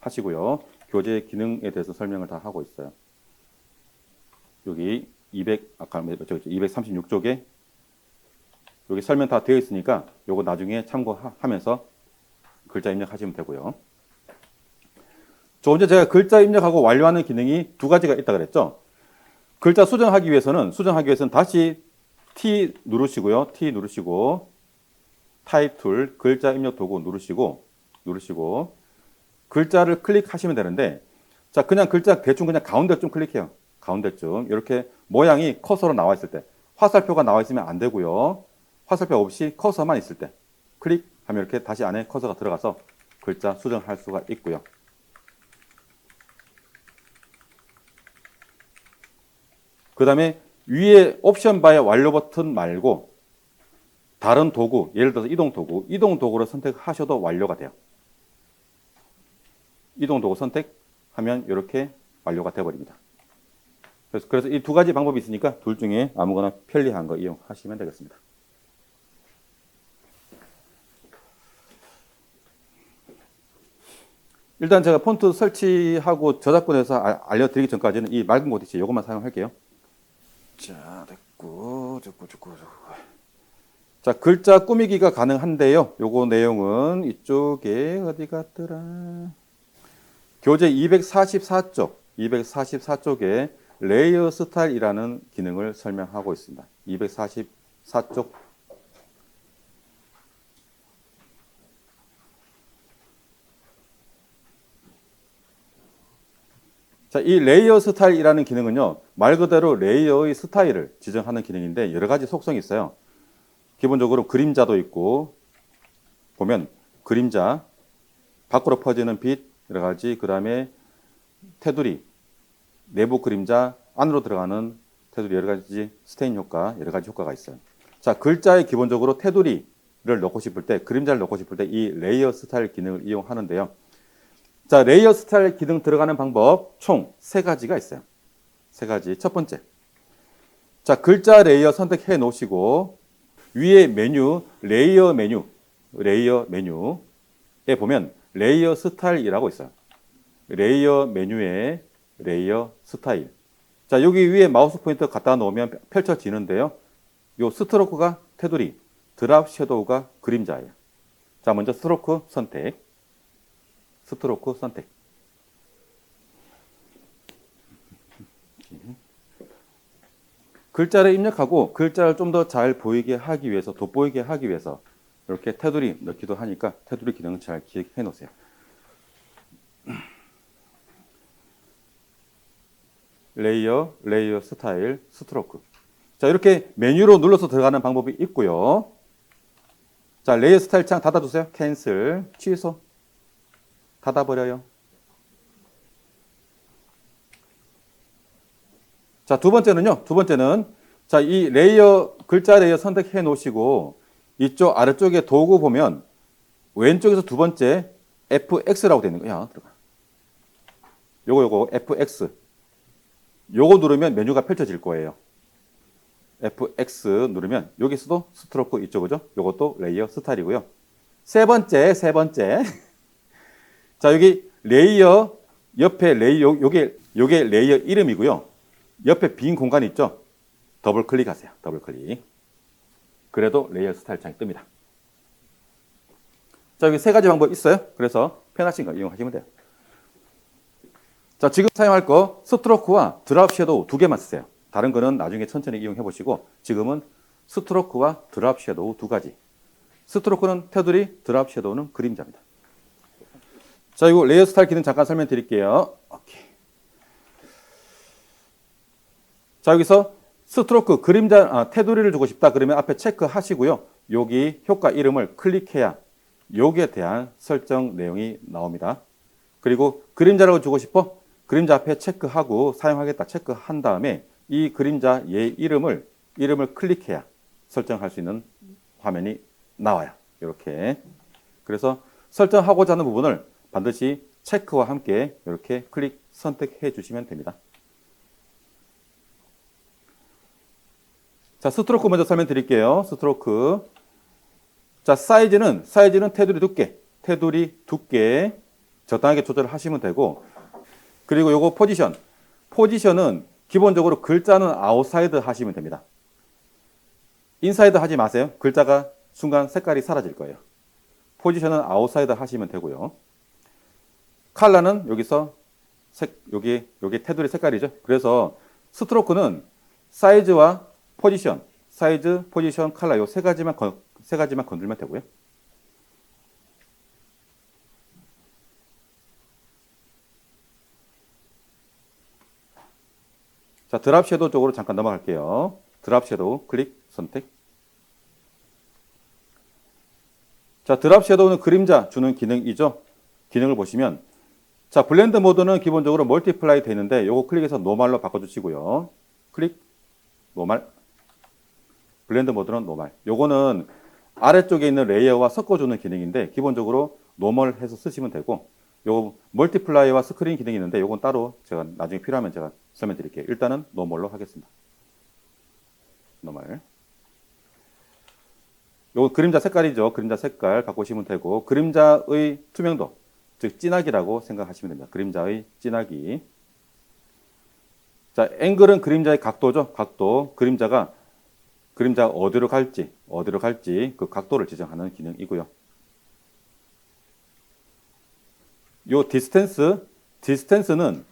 하시고요. 교재 기능에 대해서 설명을 다 하고 있어요. 여기 236쪽에 여기 설명 다 되어 있으니까 요거 나중에 참고하면서 글자 입력하시면 되고요. 저 언제 제가 글자 입력하고 완료하는 기능이 두 가지가 있다 그랬죠. 글자 수정하기 위해서는 다시 T 누르시고요. T 누르시고 타입 툴 글자 입력 도구 누르시고 글자를 클릭하시면 되는데 자 그냥 글자 대충 그냥 가운데쯤 클릭해요. 가운데쯤 이렇게 모양이 커서로 나와 있을 때 화살표가 나와 있으면 안 되고요. 화살표 없이 커서만 있을 때 클릭하면 이렇게 다시 안에 커서가 들어가서 글자 수정할 수가 있고요. 그 다음에 위에 옵션 바의 완료 버튼 말고 다른 도구, 예를 들어서 이동 도구를 선택하셔도 완료가 돼요. 이동 도구 선택하면 이렇게 완료가 되어버립니다. 그래서 이 두 가지 방법이 있으니까 둘 중에 아무거나 편리한 거 이용하시면 되겠습니다. 일단 제가 폰트 설치하고 저작권에서 알려드리기 전까지는 이 맑은 고딕시 이것만 사용할게요. 자, 됐고. 자, 글자 꾸미기가 가능한데요. 요거 내용은 이쪽에 어디 갔더라? 교재 244쪽, 244쪽에 레이어 스타일이라는 기능을 설명하고 있습니다. 244쪽. 자, 이 레이어 스타일이라는 기능은요, 말 그대로 레이어의 스타일을 지정하는 기능인데 여러 가지 속성이 있어요. 기본적으로 그림자도 있고, 보면 그림자, 밖으로 퍼지는 빛, 여러 가지, 그 다음에 테두리, 내부 그림자, 안으로 들어가는 테두리, 여러 가지 스테인 효과, 여러 가지 효과가 있어요. 자, 글자에 기본적으로 테두리를 넣고 싶을 때, 그림자를 넣고 싶을 때 이 레이어 스타일 기능을 이용하는데요. 자, 레이어 스타일 기능 들어가는 방법 총 3가지가 있어요. 3가지. 첫 번째. 자, 글자 레이어 선택해 놓으시고 위에 메뉴, 레이어 메뉴에 보면 레이어 스타일이라고 있어요. 레이어 메뉴에 레이어 스타일. 자, 여기 위에 마우스 포인터 갖다 놓으면 펼쳐지는데요. 요 스트로크가 테두리, 드랍 섀도우가 그림자예요. 자, 먼저 스트로크 선택. 글자를 입력하고 글자를 좀 더 잘 보이게 하기 위해서, 돋보이게 하기 위해서 이렇게 테두리 넣기도 하니까 테두리 기능을 잘 기억해 놓으세요. 레이어 스타일, 스트로크. 자, 이렇게 메뉴로 눌러서 들어가는 방법이 있고요. 자, 레이어 스타일 창 닫아주세요. 캔슬, 취소. 닫아버려요. 자, 두 번째는 자, 이 레이어, 글자 레이어 선택해 놓으시고 이쪽 아래쪽에 도구 보면 왼쪽에서 두 번째 FX라고 되어 있는 거야. 들어가. 요거 FX. 요거 누르면 메뉴가 펼쳐질 거예요. FX 누르면 여기서도 스트로크 있죠, 그죠? 요것도 레이어 스타일이고요. 세 번째. 자, 여기 레이어 옆에 레이어 요게 레이어 이름이고요. 옆에 빈 공간 있죠? 더블 클릭하세요. 더블 클릭. 그래도 레이어 스타일 창이 뜹니다. 자, 여기 3가지 방법 있어요. 그래서 편하신 거 이용하시면 돼요. 자, 지금 사용할 거 스트로크와 드랍 섀도우 2개만 쓰세요. 다른 거는 나중에 천천히 이용해 보시고 지금은 스트로크와 드랍 섀도우 2가지. 스트로크는 테두리, 드랍 섀도우는 그림자입니다. 자, 이거 레이어 스타일 기능 잠깐 설명드릴게요. 오케이. 자, 여기서 스트로크 그림자 테두리를 주고 싶다 그러면 앞에 체크하시고요. 여기 효과 이름을 클릭해야 여기에 대한 설정 내용이 나옵니다. 그리고 그림자라고 주고 싶어? 그림자 앞에 체크하고 사용하겠다 체크한 다음에 이 그림자 얘 이름을 클릭해야 설정할 수 있는 화면이 나와요. 이렇게. 그래서 설정하고자 하는 부분을 반드시 체크와 함께 이렇게 클릭 선택해 주시면 됩니다. 자, 스트로크 먼저 설명드릴게요. 스트로크. 자, 사이즈는 테두리 두께 적당하게 조절을 하시면 되고, 그리고 요거 포지션은 기본적으로 글자는 아웃사이드 하시면 됩니다. 인사이드 하지 마세요. 글자가 순간 색깔이 사라질 거예요. 포지션은 아웃사이드 하시면 되고요. 컬러는 여기서 요게 테두리 색깔이죠. 그래서 스트로크는 사이즈와 포지션, 사이즈, 포지션, 컬러 요 3가지만 건들면 되고요. 자, 드랍 섀도우 쪽으로 잠깐 넘어갈게요. 드랍 섀도우 클릭 선택. 자, 드랍 섀도우는 그림자 주는 기능이죠. 기능을 보시면 자, 블렌드 모드는 기본적으로 멀티플라이 되는데 요거 클릭해서 노멀로 바꿔주시고요. 클릭 노멀. 블렌드 모드는 노멀. 요거는 아래쪽에 있는 레이어와 섞어주는 기능인데 기본적으로 노멀 해서 쓰시면 되고, 요 멀티플라이와 스크린 기능이 있는데 요건 따로 제가 나중에 필요하면 제가 설명드릴게요. 일단은 노멀로 하겠습니다. 노멀. 요거 그림자 색깔이죠. 그림자 색깔 바꾸시면 되고, 그림자의 투명도 즉 진하기라고 생각하시면 됩니다. 그림자의 진하기. 자, 앵글은 그림자의 각도죠. 각도. 그림자가 어디로 갈지 그 각도를 지정하는 기능이고요. 요 디스텐스는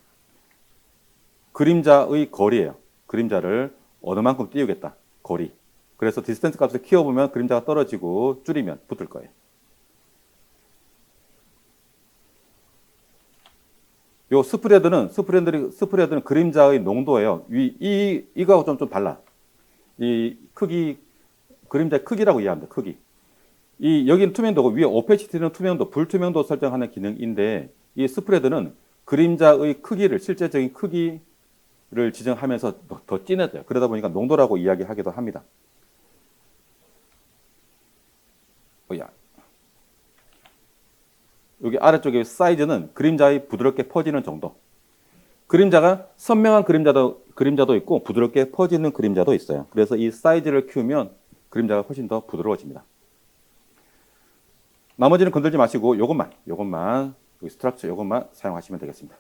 그림자의 거리예요. 그림자를 어느 만큼 띄우겠다. 거리. 그래서 디스텐스 값을 키워보면 그림자가 떨어지고 줄이면 붙을 거예요. 요 스프레드는 그림자의 농도예요. 이거하고 좀 달라. 이 크기, 그림자의 크기라고 이해합니다. 크기. 여기는 투명도고 위에 오페시티는 투명도, 불투명도 설정하는 기능인데 이 스프레드는 그림자의 크기를, 실제적인 크기를 지정하면서 더 진해져요. 그러다 보니까 농도라고 이야기하기도 합니다. 여기 아래쪽에 사이즈는 그림자의 부드럽게 퍼지는 정도. 그림자가 선명한 그림자도 있고 부드럽게 퍼지는 그림자도 있어요. 그래서 이 사이즈를 키우면 그림자가 훨씬 더 부드러워집니다. 나머지는 건들지 마시고 요것만 여기 스트럭처 요것만 사용하시면 되겠습니다.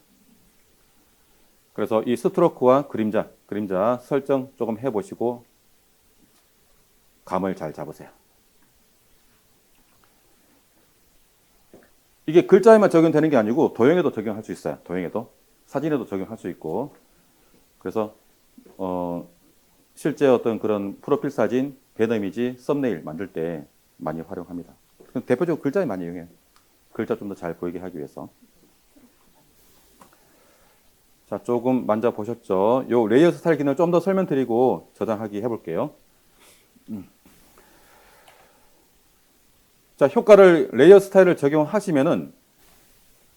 그래서 이 스트로크와 그림자 설정 조금 해보시고 감을 잘 잡으세요. 이게 글자에만 적용되는 게 아니고 도형에도 적용할 수 있어요. 도형에도. 사진에도 적용할 수 있고. 그래서 실제 어떤 그런 프로필 사진, 배너 이미지, 썸네일 만들 때 많이 활용합니다. 대표적으로 글자에 많이 이용해요. 글자 좀 더 잘 보이게 하기 위해서. 자, 조금 만져보셨죠? 요 레이어 스타일 기능을 좀 더 설명드리고 저장하기 해볼게요. 자, 효과를 레이어 스타일을 적용하시면은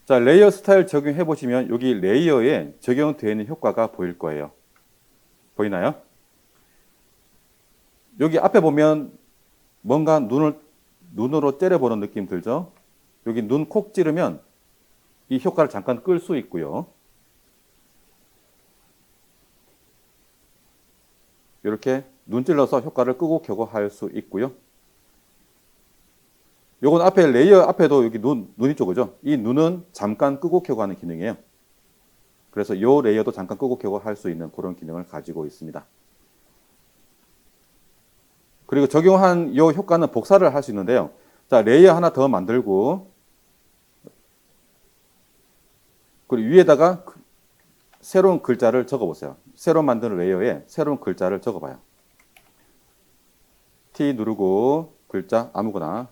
자, 레이어 스타일 적용해 보시면 여기 레이어에 적용되어 있는 효과가 보일 거예요. 보이나요? 여기 앞에 보면 뭔가 눈으로 째려보는 느낌 들죠? 여기 눈 콕 찌르면 이 효과를 잠깐 끌 수 있고요. 이렇게 눈 찔러서 효과를 끄고 켜고 할 수 있고요. 요건 앞에 레이어 앞에도 여기 눈이 쪼그죠? 이 눈은 잠깐 끄고 켜고 하는 기능이에요. 그래서 요 레이어도 잠깐 끄고 켜고 할 수 있는 그런 기능을 가지고 있습니다. 그리고 적용한 요 효과는 복사를 할 수 있는데요. 자, 레이어 하나 더 만들고 그리고 위에다가 새로운 글자를 적어보세요. 새로 만든 레이어에 새로운 글자를 적어봐요. T 누르고 글자 아무거나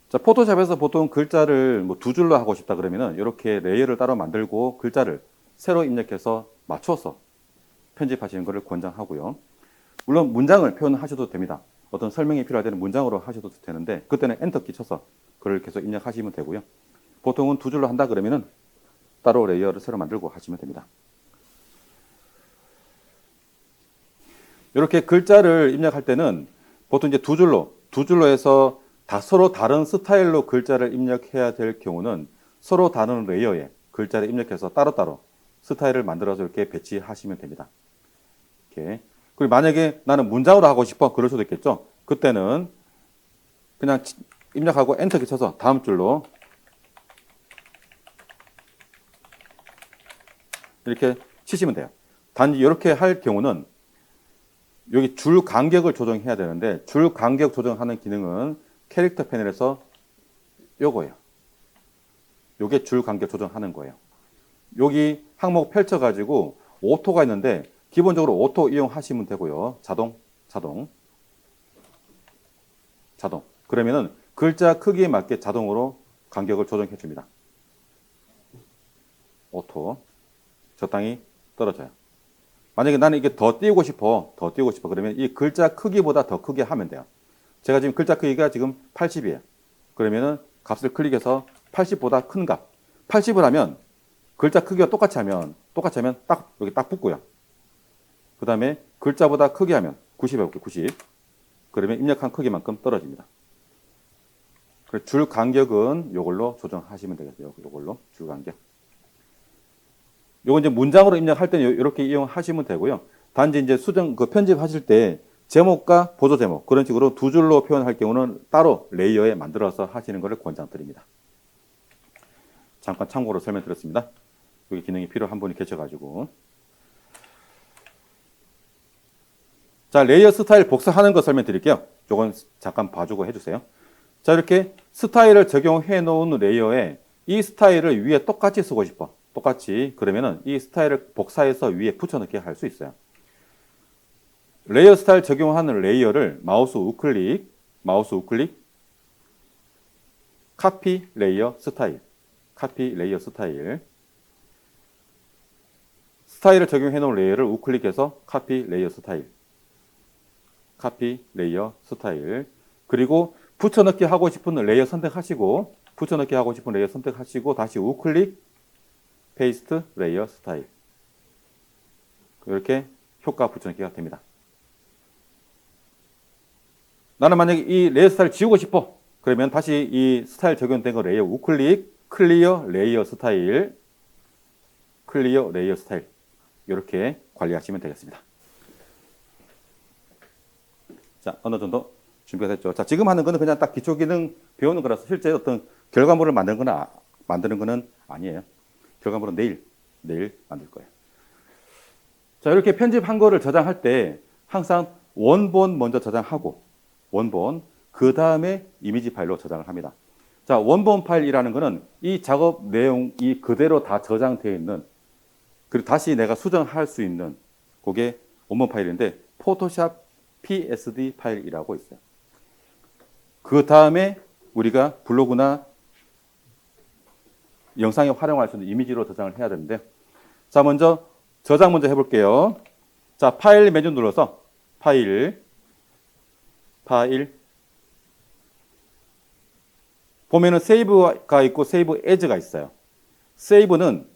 자, 포토샵에서 보통 글자를 뭐 두 줄로 하고 싶다 그러면은 이렇게 레이어를 따로 만들고 글자를 새로 입력해서 맞춰서 편집하시는 것을 권장하고요. 물론 문장을 표현하셔도 됩니다. 어떤 설명이 필요할 때는 문장으로 하셔도 되는데 그때는 엔터키 쳐서 그걸 계속 입력하시면 되고요. 보통은 두 줄로 한다 그러면은 따로 레이어를 새로 만들고 하시면 됩니다. 이렇게 글자를 입력할 때는 보통 이제 두 줄로 해서 다 서로 다른 스타일로 글자를 입력해야 될 경우는 서로 다른 레이어에 글자를 입력해서 따로따로 스타일을 만들어서 이렇게 배치하시면 됩니다. 이렇게. 그리고 만약에 나는 문장으로 하고 싶어 그럴 수도 있겠죠. 그때는 그냥 입력하고 엔터키 쳐서 다음 줄로 이렇게 치시면 돼요. 단지 이렇게 할 경우는 여기 줄 간격을 조정해야 되는데 줄 간격 조정하는 기능은 캐릭터 패널에서 요거예요. 요게 줄 간격 조정하는 거예요. 여기 항목 펼쳐가지고 오토가 있는데 기본적으로 오토 이용하시면 되고요. 자동. 그러면은 글자 크기에 맞게 자동으로 간격을 조정해 줍니다. 오토. 적당히 떨어져요. 만약에 나는 이게 더 띄우고 싶어. 그러면 이 글자 크기보다 더 크게 하면 돼요. 제가 지금 글자 크기가 지금 80이에요. 그러면은 값을 클릭해서 80보다 큰 값. 80을 하면 글자 크기가 똑같이 하면 딱 여기 딱 붙고요. 그 다음에 글자보다 크게 하면 90 해볼게요. 90. 그러면 입력한 크기만큼 떨어집니다. 줄 간격은 이걸로 조정하시면 되겠어요. 이걸로 줄 간격. 요거 이제 문장으로 입력할 때는 이렇게 이용하시면 되고요. 단지 이제 수정 편집하실 때 제목과 보조 제목 그런 식으로 두 줄로 표현할 경우는 따로 레이어에 만들어서 하시는 것을 권장드립니다. 잠깐 참고로 설명드렸습니다. 여기 기능이 필요한 분이 계셔가지고. 자, 레이어 스타일 복사하는 거 설명드릴게요. 요건 잠깐 봐주고 해주세요. 자, 이렇게 스타일을 적용해 놓은 레이어에 이 스타일을 위에 똑같이 쓰고 싶어. 똑같이. 그러면은 이 스타일을 복사해서 위에 붙여넣기 할 수 있어요. 레이어 스타일 적용하는 레이어를 마우스 우클릭, 카피 레이어 스타일, 스타일을 적용해 놓은 레이어를 우클릭해서 카피 레이어 스타일, 그리고 붙여넣기 하고 싶은 레이어 선택하시고, 다시 우클릭, 페이스트 레이어 스타일. 이렇게 효과 붙여넣기가 됩니다. 나는 만약에 이 레이어 스타일 지우고 싶어. 그러면 다시 이 스타일 적용된 거 레이어 우클릭, 클리어 레이어 스타일. 이렇게 관리하시면 되겠습니다. 자, 어느 정도 준비가 됐죠. 자, 지금 하는 거는 그냥 딱 기초 기능 배우는 거라서 실제 어떤 결과물을 만드는 거는 아니에요. 결과물은 내일 만들 거예요. 자, 이렇게 편집한 거를 저장할 때 항상 원본 먼저 저장하고, 그 다음에 이미지 파일로 저장을 합니다. 자, 원본 파일이라는 거는 이 작업 내용이 그대로 다 저장되어 있는, 그리고 다시 내가 수정할 수 있는 그게 원본 파일인데, 포토샵 PSD 파일이라고 있어요. 그 다음에 우리가 블로그나 영상에 활용할 수 있는 이미지로 저장을 해야 되는데, 자, 먼저 저장 먼저 해볼게요. 자, 파일 메뉴 눌러서 파일 보면은 세이브가 있고 세이브 에즈가 있어요. 세이브는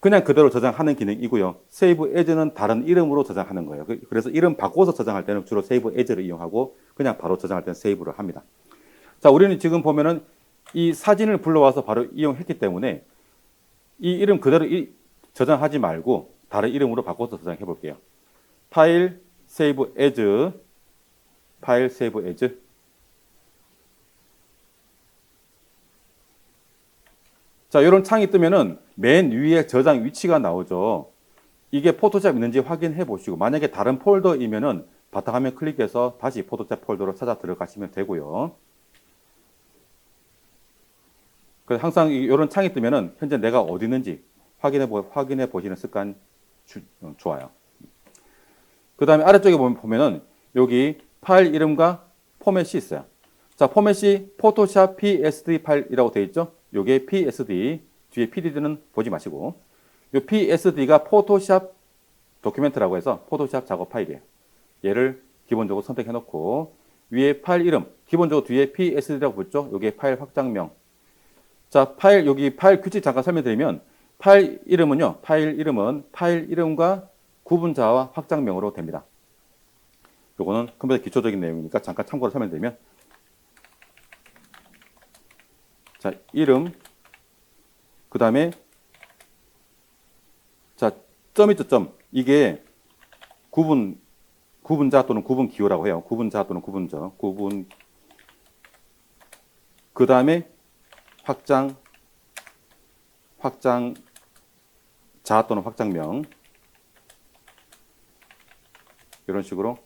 그냥 그대로 저장하는 기능이고요. 세이브 에즈는 다른 이름으로 저장하는 거예요. 그래서 이름 바꿔서 저장할 때는 주로 세이브 에즈를 이용하고, 그냥 바로 저장할 때는 세이브를 합니다. 자, 우리는 지금 보면은 이 사진을 불러와서 바로 이용했기 때문에 이 이름 그대로 저장하지 말고 다른 이름으로 바꿔서 저장해 볼게요. 파일 세이브 에즈. 자, 이런 창이 뜨면은 맨 위에 저장 위치가 나오죠. 이게 포토샵 있는지 확인해 보시고, 만약에 다른 폴더이면은 바탕화면 클릭해서 다시 포토샵 폴더로 찾아 들어가시면 되고요. 그래서 항상 이런 창이 뜨면은 현재 내가 어디 있는지 확인해 보시는 습관 좋아요. 그 다음에 아래쪽에 보면은 여기 파일 이름과 포맷이 있어요. 자, 포맷이 포토샵 PSD 파일이라고 되어 있죠. 요게 PSD, 뒤에 PD는 보지 마시고, 요 PSD가 포토샵 도큐멘트라고 해서 포토샵 작업 파일이에요. 얘를 기본적으로 선택해 놓고, 위에 파일 이름, 기본적으로 뒤에 PSD라고 붙죠. 요게 파일 확장명. 자, 여기 파일 규칙 잠깐 설명드리면, 파일 이름은 파일 이름과 구분자와 확장명으로 됩니다. 요거는 컴퓨터 기초적인 내용이니까 잠깐 참고로 설명드리면, 자, 이름, 그 다음에, 자, 점 있죠, 점. 이게 구분자 또는 구분 기호라고 해요. 구분자 또는 구분저. 그 다음에 확장자 또는 확장명. 이런 식으로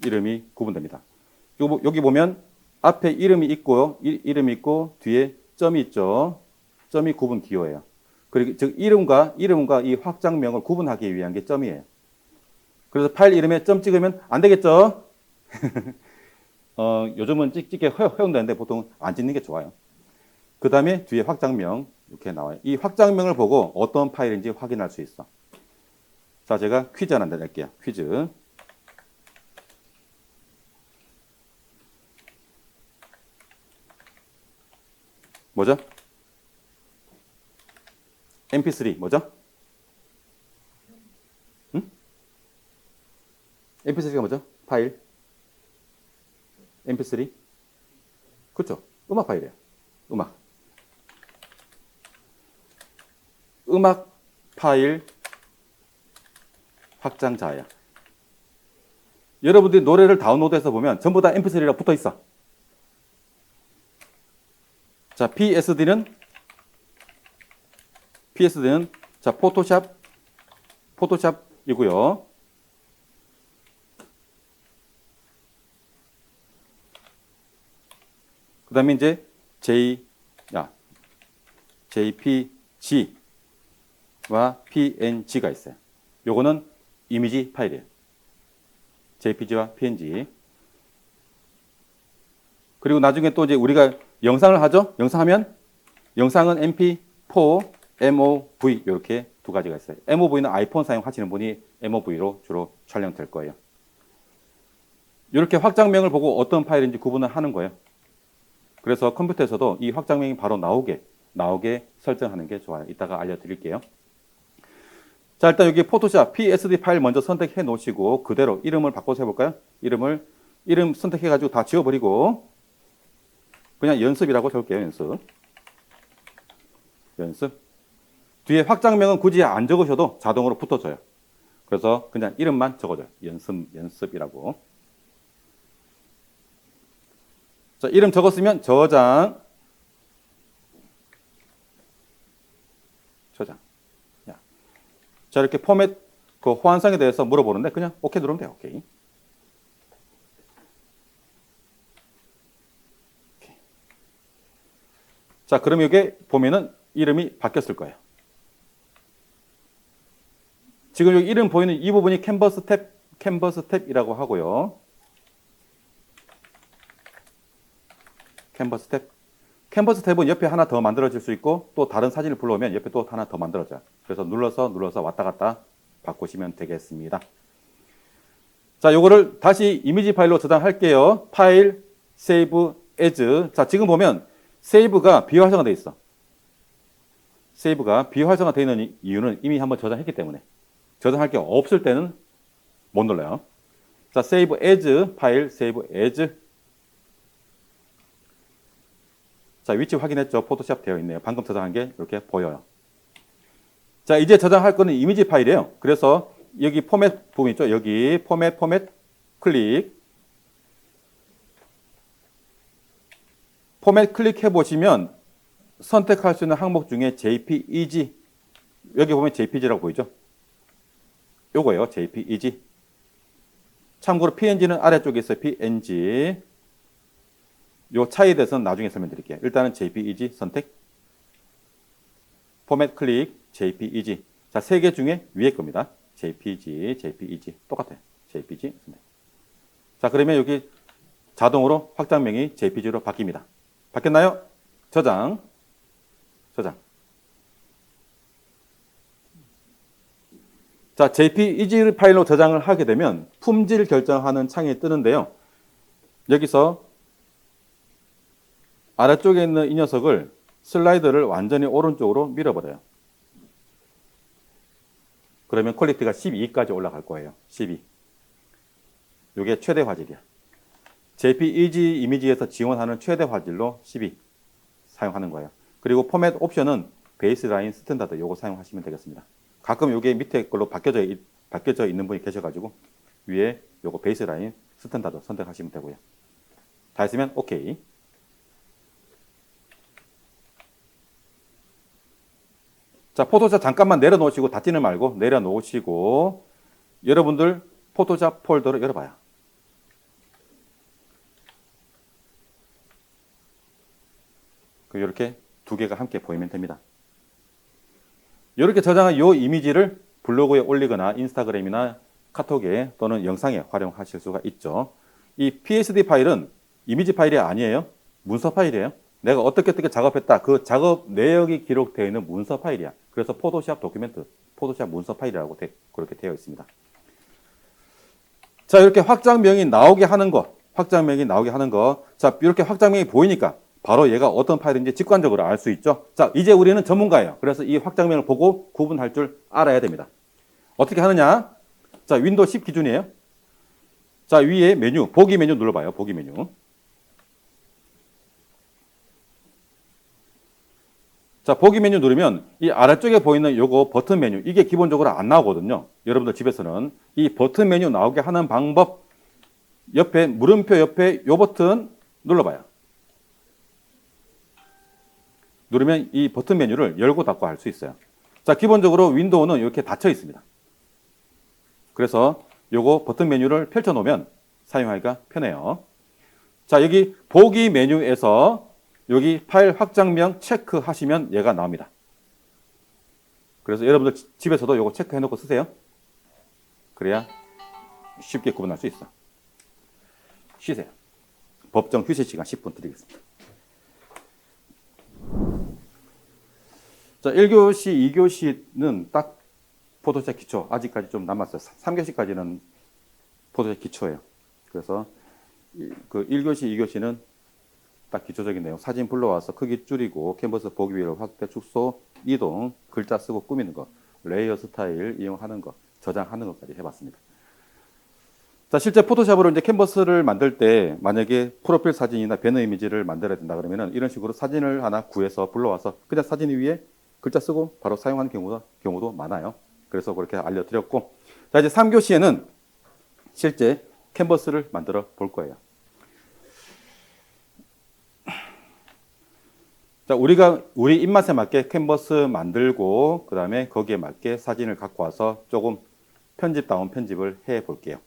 이름이 구분됩니다. 여기 보면 앞에 이름이 있고 뒤에 점이 있죠. 점이 구분 기호예요. 그리고 즉 이름과 이 확장명을 구분하기 위한 게 점이에요. 그래서 파일 이름에 점 찍으면 안 되겠죠? 요즘은 찍게 허용되는데 보통 안 찍는 게 좋아요. 그 다음에 뒤에 확장명 이렇게 나와요. 이 확장명을 보고 어떤 파일인지 확인할 수 있어. 자, 제가 퀴즈 하나 낼게요. 퀴즈. 뭐죠? mp3 뭐죠? 응? mp3가 뭐죠? 파일 mp3 그렇죠? 음악 파일이에요. 음악 파일 확장자야. 여러분들이 노래를 다운로드해서 보면 전부 다 mp3라 붙어 있어. 자, PSD는 자, 포토샵이고요. 그다음에 이제 JPG와 PNG가 있어요. 요거는 이미지 파일이에요. JPG와 PNG. 그리고 나중에 또 이제 우리가 영상을 하죠. 영상하면 영상은 MP4, MOV 이렇게 두 가지가 있어요. MOV는 아이폰 사용하시는 분이 MOV로 주로 촬영될 거예요. 이렇게 확장명을 보고 어떤 파일인지 구분을 하는 거예요. 그래서 컴퓨터에서도 이 확장명이 바로 나오게 설정하는 게 좋아요. 이따가 알려드릴게요. 자, 일단 여기 포토샵 PSD 파일 먼저 선택해 놓으시고 그대로 이름을 바꿔서 해볼까요? 이름 선택해 가지고 다 지워버리고 그냥 연습이라고 적을게요. 연습. 뒤에 확장명은 굳이 안 적으셔도 자동으로 붙어져요. 그래서 그냥 이름만 적어줘요. 연습이라고. 자, 이름 적었으면 저장. 자, 이렇게 포맷 호환성에 대해서 물어보는데 그냥 오케이 누르면 돼요. 오케이. 자, 그럼 여기 보면은 이름이 바뀌었을 거예요. 지금 여기 이름 보이는 이 부분이 캔버스 탭이라고 하고요. 캔버스 탭은 옆에 하나 더 만들어질 수 있고 또 다른 사진을 불러오면 옆에 또 하나 더 만들어져요. 그래서 눌러서 왔다 갔다 바꾸시면 되겠습니다. 자, 요거를 다시 이미지 파일로 저장할게요. 파일, 세이브, 에즈. 자, 지금 보면 세이브가 비활성화되어 있어. 세이브가 비활성화 되어 있는 이유는 이미 한번 저장했기 때문에. 저장할 게 없을 때는 못 눌러요. 자, 세이브 에즈, 파일, 세이브 에즈. 자, 위치 확인했죠? 포토샵 되어 있네요. 방금 저장한 게 이렇게 보여요. 자, 이제 저장할 거는 이미지 파일이에요. 그래서 여기 포맷 부분 있죠? 여기 포맷 클릭. 포맷 클릭해 보시면 선택할 수 있는 항목 중에 JPEG. 여기 보면 JPG라고 보이죠? 요거예요. JPEG. 참고로 PNG는 아래쪽에 있어요. PNG. 요 차이에 대해서는 나중에 설명드릴게요. 일단은 JPEG 선택. 포맷 클릭, JPEG. 자, 세 개 중에 위에 겁니다. JPEG. 똑같아요. JPEG 선택. 자, 그러면 여기 자동으로 확장명이 JPG로 바뀝니다. 바뀌었나요? 저장. 자, JPEG 파일로 저장을 하게 되면 품질 결정하는 창이 뜨는데요. 여기서 아래쪽에 있는 이 녀석을 슬라이드를 완전히 오른쪽으로 밀어버려요. 그러면 퀄리티가 12까지 올라갈 거예요. 12. 이게 최대 화질이야. JPEG 이미지에서 지원하는 최대 화질로 12 사용하는 거예요. 그리고 포맷 옵션은 베이스라인 스탠다드 요거 사용하시면 되겠습니다. 가끔 요게 밑에 걸로 바뀌어져 있는 분이 계셔가지고 위에 요거 베이스라인 스탠다드 선택하시면 되고요. 다 했으면 오케이. 자, 포토샵 잠깐만 내려놓으시고 닫지는 말고 내려놓으시고 여러분들 포토샵 폴더를 열어봐요. 이렇게 두 개가 함께 보이면 됩니다. 이렇게 저장한 이 이미지를 블로그에 올리거나 인스타그램이나 카톡에 또는 영상에 활용하실 수가 있죠. 이 PSD 파일은 이미지 파일이 아니에요. 문서 파일이에요. 내가 어떻게 작업했다. 그 작업 내역이 기록되어 있는 문서 파일이야. 그래서 포토샵 도큐멘트, 포토샵 문서 파일이라고 그렇게 되어 있습니다. 자, 이렇게 확장명이 나오게 하는 거. 자, 이렇게 확장명이 보이니까 바로 얘가 어떤 파일인지 직관적으로 알 수 있죠. 자, 이제 우리는 전문가예요. 그래서 이 확장면을 보고 구분할 줄 알아야 됩니다. 어떻게 하느냐? 자, 윈도우 10 기준이에요. 자, 위에 메뉴, 보기 메뉴 눌러봐요. 보기 메뉴. 자, 보기 메뉴 누르면 이 아래쪽에 보이는 요거 버튼 메뉴, 이게 기본적으로 안 나오거든요. 여러분들 집에서는 이 버튼 메뉴 나오게 하는 방법, 옆에 물음표 옆에 요 버튼 눌러봐요. 누르면 이 버튼 메뉴를 열고 닫고 할 수 있어요. 자, 기본적으로 윈도우는 이렇게 닫혀 있습니다. 그래서 요거 버튼 메뉴를 펼쳐 놓으면 사용하기가 편해요. 자, 여기 보기 메뉴에서 여기 파일 확장명 체크하시면 얘가 나옵니다. 그래서 여러분들 집에서도 요거 체크해 놓고 쓰세요. 그래야 쉽게 구분할 수 있어. 쉬세요. 법정 휴식 시간 10분 드리겠습니다. 자, 1교시, 2교시는 딱 포토샵 기초, 아직까지 좀 남았어요. 3교시까지는 포토샵 기초예요. 그래서 그 1교시, 2교시는 딱 기초적인 내용, 사진 불러와서 크기 줄이고, 캔버스 보기 위로 확대, 축소, 이동, 글자 쓰고 꾸미는 거, 레이어 스타일 이용하는 거, 저장하는 것까지 해봤습니다. 자, 실제 포토샵으로 이제 캔버스를 만들 때 만약에 프로필 사진이나 배너 이미지를 만들어야 된다 그러면은 이런 식으로 사진을 하나 구해서 불러와서 그냥 사진 위에 글자 쓰고 바로 사용하는 경우도 많아요. 그래서 그렇게 알려드렸고, 자, 이제 3교시에는 실제 캔버스를 만들어 볼 거예요. 자, 우리가 우리 입맛에 맞게 캔버스 만들고 그 다음에 거기에 맞게 사진을 갖고 와서 조금 편집다운 편집을 해 볼게요.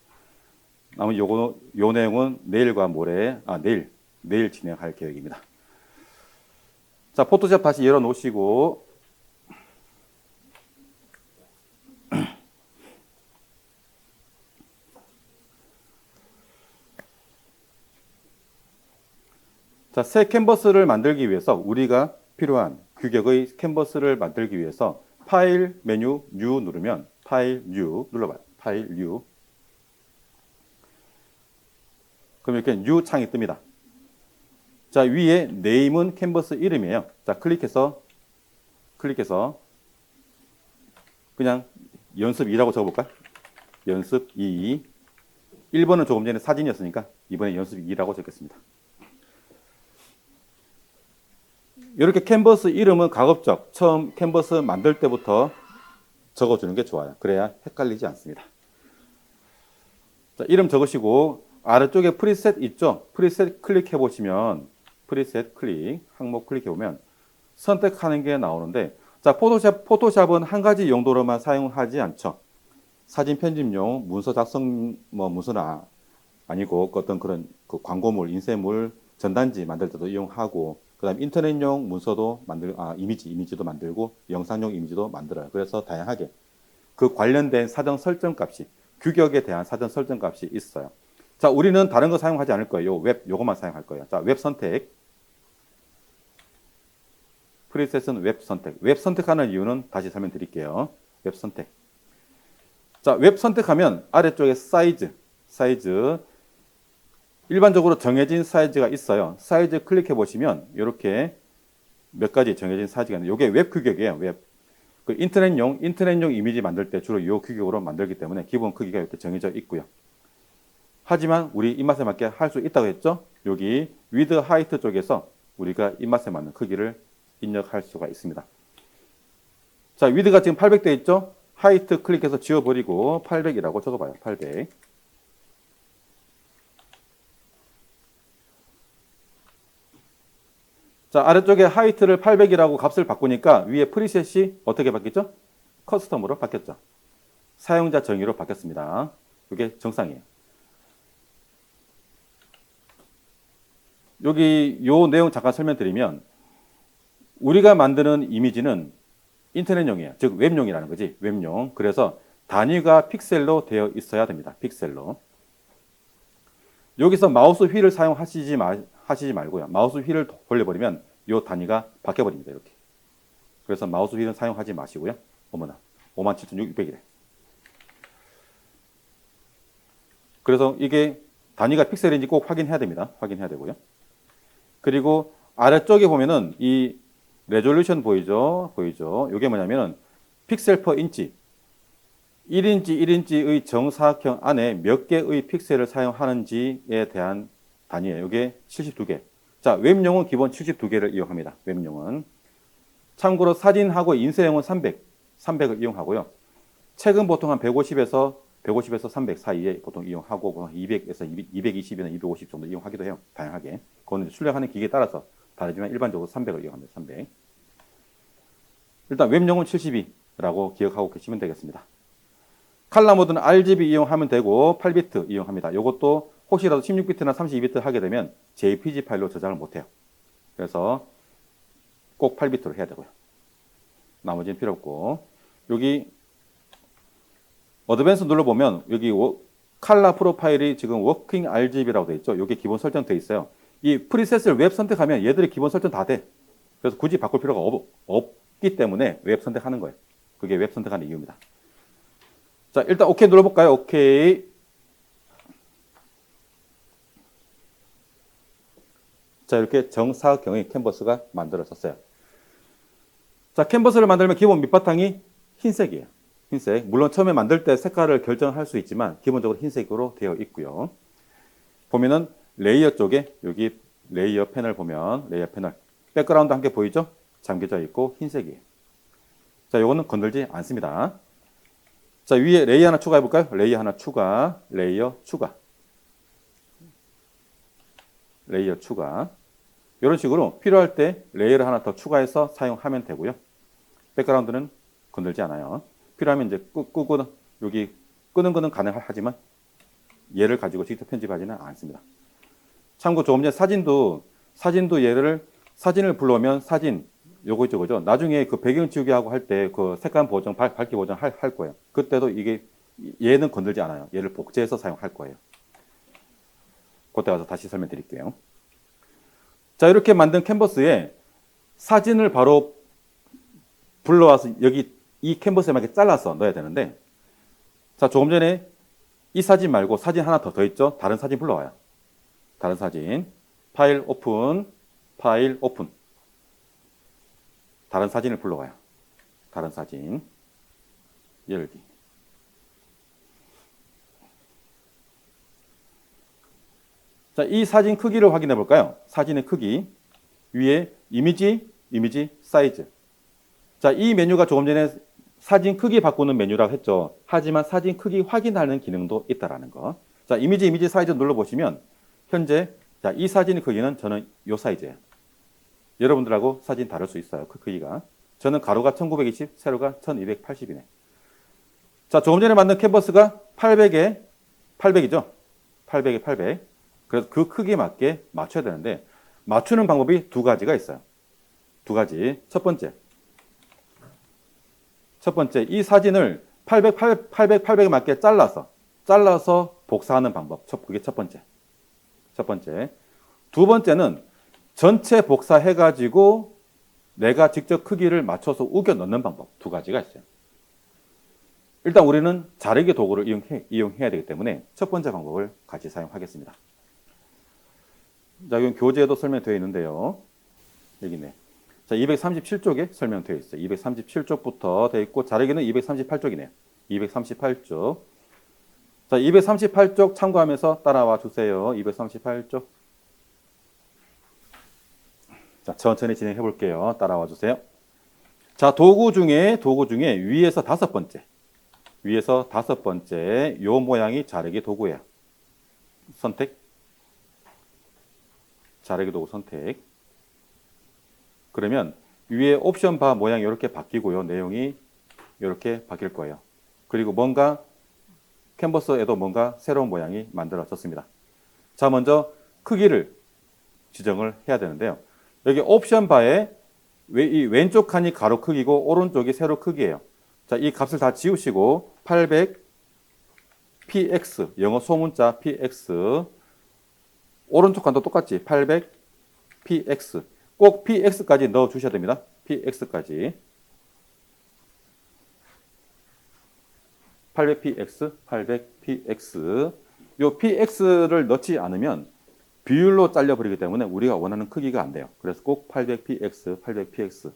아마 요 내용은 내일과 모레, 내일 진행할 계획입니다. 자, 포토샵 다시 열어 놓으시고, 자, 새 캔버스를 만들기 위해서 우리가 필요한 규격의 캔버스를 만들기 위해서 파일 메뉴 뉴 누르면 파일 뉴 눌러봐요. 파일 뉴. 그럼 이렇게 뉴 창이 뜹니다. 자, 위에 네임은 캔버스 이름이에요. 자, 클릭해서 그냥 연습 2라고 적어볼까? 연습 2. 1번은 조금 전에 사진이었으니까 이번에 연습 2라고 적겠습니다. 이렇게 캔버스 이름은 가급적 처음 캔버스 만들 때부터 적어주는 게 좋아요. 그래야 헷갈리지 않습니다. 자, 이름 적으시고 아래쪽에 프리셋 있죠? 프리셋 클릭해 보시면 프리셋 클릭, 항목 클릭해 보면 선택하는 게 나오는데, 자, 포토샵은 한 가지 용도로만 사용하지 않죠. 사진 편집용, 문서 작성, 문서는 아니고 어떤 그런 그 광고물, 인쇄물, 전단지 만들 때도 이용하고, 그다음 인터넷용 문서도 이미지도 만들고 영상용 이미지도 만들어요. 그래서 다양하게 그 관련된 사전 설정 값이, 규격에 대한 사전 설정 값이 있어요. 자, 우리는 다른 거 사용하지 않을 거예요. 요것만 사용할 거예요. 자, 웹 선택. 프리셋은 웹 선택. 웹 선택하는 이유는 다시 설명드릴게요. 웹 선택. 자, 웹 선택하면 아래쪽에 사이즈. 일반적으로 정해진 사이즈가 있어요. 사이즈 클릭해 보시면 이렇게 몇 가지 정해진 사이즈가 있는데, 이게 웹 규격이에요. 그 인터넷용 이미지 만들 때 주로 이 규격으로 만들기 때문에 기본 크기가 이렇게 정해져 있고요. 하지만 우리 입맛에 맞게 할 수 있다고 했죠. 여기 위드 하이트 쪽에서 우리가 입맛에 맞는 크기를 입력할 수가 있습니다. 자, 위드가 지금 800돼 있죠. 하이트 클릭해서 지워버리고 800이라고 적어봐요. 800. 자, 아래쪽에 하이트를 800이라고 값을 바꾸니까 위에 프리셋이 어떻게 바뀌었죠? 커스텀으로 바뀌었죠. 사용자 정의로 바뀌었습니다. 이게 정상이에요. 여기 요 내용 잠깐 설명드리면, 우리가 만드는 이미지는 인터넷용이에요. 즉 웹용이라는 거지. 웹용. 그래서 단위가 픽셀로 되어 있어야 됩니다. 픽셀로. 여기서 마우스 휠을 사용하시지 말고요. 마우스 휠을 돌려버리면 이 단위가 바뀌어버립니다. 이렇게. 그래서 마우스 휠은 사용하지 마시고요. 어머나, 57,600이래. 그래서 이게 단위가 픽셀인지 꼭 확인해야 됩니다. 확인해야 되고요. 그리고 아래쪽에 보면은 이 레졸루션 보이죠? 보이죠? 이게 뭐냐면은 픽셀 퍼 인치. 1인치 1인치의 정사각형 안에 몇 개의 픽셀을 사용하는지에 대한 단위예요. 이게 72개. 자, 웹용은 기본 72개를 이용합니다. 웹용은. 참고로 사진하고 인쇄용은 300을 이용하고요. 책은 보통 한 150에서 300 사이에 보통 이용하고 200에서 220이나 250 정도 이용하기도 해요. 다양하게. 그거는 출력하는 기계에 따라서 다르지만 일반적으로 300을 이용합니다. 300. 일단 웹용은 72라고 기억하고 계시면 되겠습니다. 칼라 모드는 RGB 이용하면 되고 8비트 이용합니다. 이것도 혹시라도 16비트나 32비트 하게 되면 JPG 파일로 저장을 못해요. 그래서 꼭 8비트로 해야 되고요. 나머지는 필요 없고 여기 어드밴스 눌러보면 여기 칼라 프로파일이 지금 워킹 RGB라고 되어 있죠. 이게 기본 설정되어 있어요. 이 프리셋을 웹 선택하면 얘들이 기본 설정 다 돼. 그래서 굳이 바꿀 필요가 없기 때문에 웹 선택하는 거예요. 그게 웹 선택하는 이유입니다. 자, 일단 OK 눌러볼까요? OK. 자, 이렇게 정사각형의 캔버스가 만들어졌어요. 자, 캔버스를 만들면 기본 밑바탕이 흰색이에요. 흰색. 물론 처음에 만들 때 색깔을 결정할 수 있지만 기본적으로 흰색으로 되어 있고요. 보면은 레이어 쪽에 여기 레이어 패널 보면 레이어 패널 백그라운드 함께 보이죠? 잠겨져 있고 흰색이에요. 자, 요거는 건들지 않습니다. 자, 위에 레이어 하나 추가해 볼까요? 레이어 하나 추가, 레이어 추가. 레이어 추가. 이런 식으로 필요할 때 레이어를 하나 더 추가해서 사용하면 되고요. 백그라운드는 건들지 않아요. 필요하면 이제 끄고 여기 끄는 거는 가능하지만 얘를 가지고 직접 편집하지는 않습니다. 참고 조금 전에 사진도 사진을 불러오면 사진 요거 있죠, 그죠? 나중에 그 배경 지우기 하고 할 때 그 색감 보정, 밝기 보정 할 거예요. 그때도 이게 얘는 건들지 않아요. 얘를 복제해서 사용할 거예요. 그때 가서 다시 설명드릴게요. 자, 이렇게 만든 캔버스에 사진을 바로 불러와서 여기 이 캔버스에 맞게 잘라서 넣어야 되는데, 자, 조금 전에 이 사진 말고 사진 하나 더 있죠? 다른 사진 불러와요. 다른 사진. 파일 오픈, 파일 오픈. 다른 사진을 불러와요. 다른 사진. 열기. 자, 이 사진 크기를 확인해 볼까요? 사진의 크기. 위에 이미지, 사이즈. 자, 이 메뉴가 조금 전에 사진 크기 바꾸는 메뉴라고 했죠. 하지만 사진 크기 확인하는 기능도 있다라는 거. 자, 이미지 사이즈 눌러보시면 현재 자, 이 사진의 크기는 저는 이 사이즈예요. 여러분들하고 사진 다를 수 있어요. 그 크기가. 저는 가로가 1920, 세로가 1280이네. 자, 조금 전에 만든 캔버스가 800에 800이죠. 800에 800. 그래서 그 크기에 맞게 맞춰야 되는데 맞추는 방법이 두 가지가 있어요. 두 가지. 첫 번째, 이 사진을 800에 맞게 잘라서 복사하는 방법. 그게 첫 번째. 두 번째는 전체 복사해가지고 내가 직접 크기를 맞춰서 우겨 넣는 방법. 두 가지가 있어요. 일단 우리는 자르기 도구를 이용해야 되기 때문에 첫 번째 방법을 같이 사용하겠습니다. 자, 이건 교재에도 설명되어 있는데요. 여기 있네. 자, 237쪽에 설명되어 있어요. 237쪽부터 되어 있고 자르기는 238쪽이네요. 238쪽. 자, 238쪽 참고하면서 따라와 주세요. 238쪽. 자, 천천히 진행해 볼게요. 따라와 주세요. 자, 도구 중에 위에서 다섯 번째 요 모양이 자르기 도구예요. 선택. 자르기 도구 선택. 그러면 위에 옵션 바 모양이 이렇게 바뀌고요. 내용이 이렇게 바뀔 거예요. 그리고 뭔가 캔버스에도 뭔가 새로운 모양이 만들어졌습니다. 자, 먼저 크기를 지정을 해야 되는데요. 여기 옵션 바에 이 왼쪽 칸이 가로 크기고 오른쪽이 세로 크기예요. 자, 이 값을 다 지우시고 800 px 영어 소문자 px 오른쪽 칸도 똑같이 800 px 꼭 px까지 넣어 주셔야 됩니다. px까지 800px 요 px를 넣지 않으면 비율로 잘려버리기 때문에 우리가 원하는 크기가 안 돼요. 그래서 꼭 800px, 800px,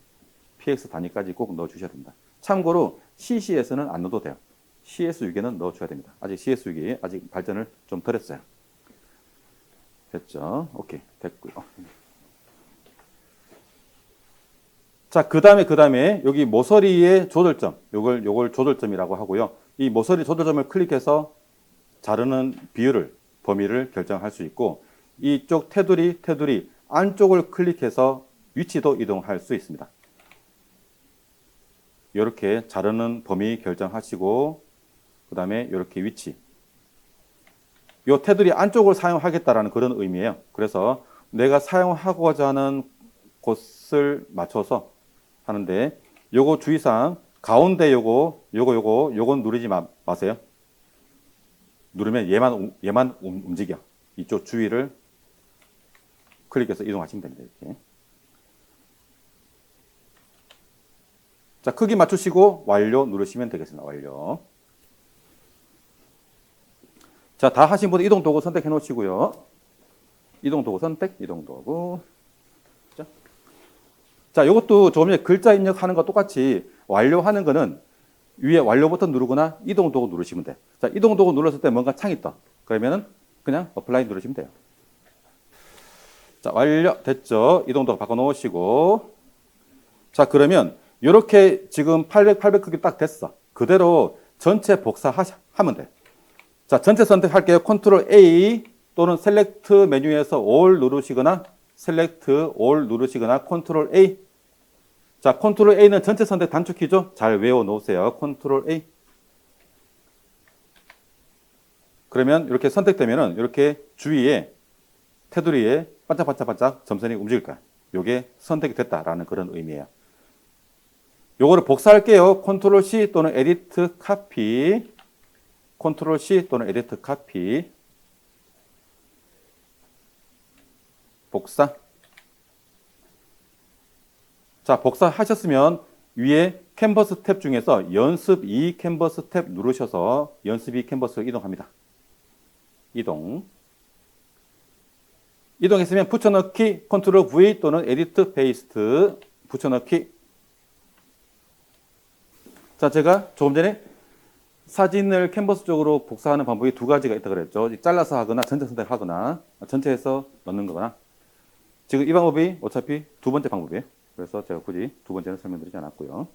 px 단위까지 꼭 넣어주셔야 됩니다. 참고로 ccS는 안 넣어도 돼요. CS6에는 넣어줘야 됩니다. 아직 CS6이 아직 발전을 좀 덜 했어요. 됐죠? 오케이, 됐고요. 자, 그 다음에 여기 모서리의 조절점, 요걸 조절점이라고 하고요. 이 모서리 조절점을 클릭해서 자르는 비율을, 범위를 결정할 수 있고, 이쪽 테두리 안쪽을 클릭해서 위치도 이동할 수 있습니다. 이렇게 자르는 범위 결정하시고, 그 다음에 이렇게 위치. 이 테두리 안쪽을 사용하겠다라는 그런 의미예요. 그래서 내가 사용하고자 하는 곳을 맞춰서 하는데, 요거 주의사항, 가운데 요건 누르지 마세요. 누르면 얘만 움직여. 이쪽 주위를 클릭해서 이동하시면 됩니다. 이렇게. 자, 크기 맞추시고 완료 누르시면 되겠습니다. 완료. 자, 다 하신 분들 이동 도구 선택해 놓으시고요. 이동 도구 선택, 이동 도구. 자, 이것도 조금 전에 글자 입력하는 거 똑같이 완료하는 거는 위에 완료 버튼 누르거나 이동 도구 누르시면 돼. 자, 이동 도구 눌렀을 때 뭔가 창이 떠. 그러면은 그냥 어플라이 누르시면 돼요. 자, 완료 됐죠? 이동 도구 바꿔 놓으시고. 자, 그러면 이렇게 지금 800 크기 딱 됐어. 그대로 전체 복사하면 돼. 자, 전체 선택할게요. 컨트롤 A 또는 셀렉트 메뉴에서 All 누르시거나 셀렉트 All 누르시거나 컨트롤 A. 자, 컨트롤 A는 전체 선택 단축키죠? 잘 외워 놓으세요. 컨트롤 A. 그러면 이렇게 선택되면은 이렇게 주위에 테두리에 반짝반짝반짝 점선이 움직일 거야. 요게 선택이 됐다라는 그런 의미예요. 요거를 복사할게요. 컨트롤 C 또는 에디트 카피. 컨트롤 C 또는 에디트 카피. 복사. 자, 복사하셨으면 위에 캔버스 탭 중에서 연습 2 캔버스 탭 누르셔서 연습 2 캔버스로 이동합니다. 이동. 이동했으면 붙여넣기 컨트롤 V 또는 에디트 페이스트 붙여넣기. 자, 제가 조금 전에 사진을 캔버스 쪽으로 복사하는 방법이 두 가지가 있다 그랬죠. 잘라서 하거나 전체 선택하거나 전체에서 넣는 거거나. 지금 이 방법이 어차피 두 번째 방법이에요. 그래서 제가 굳이 두 번째는 설명드리지 않았고요.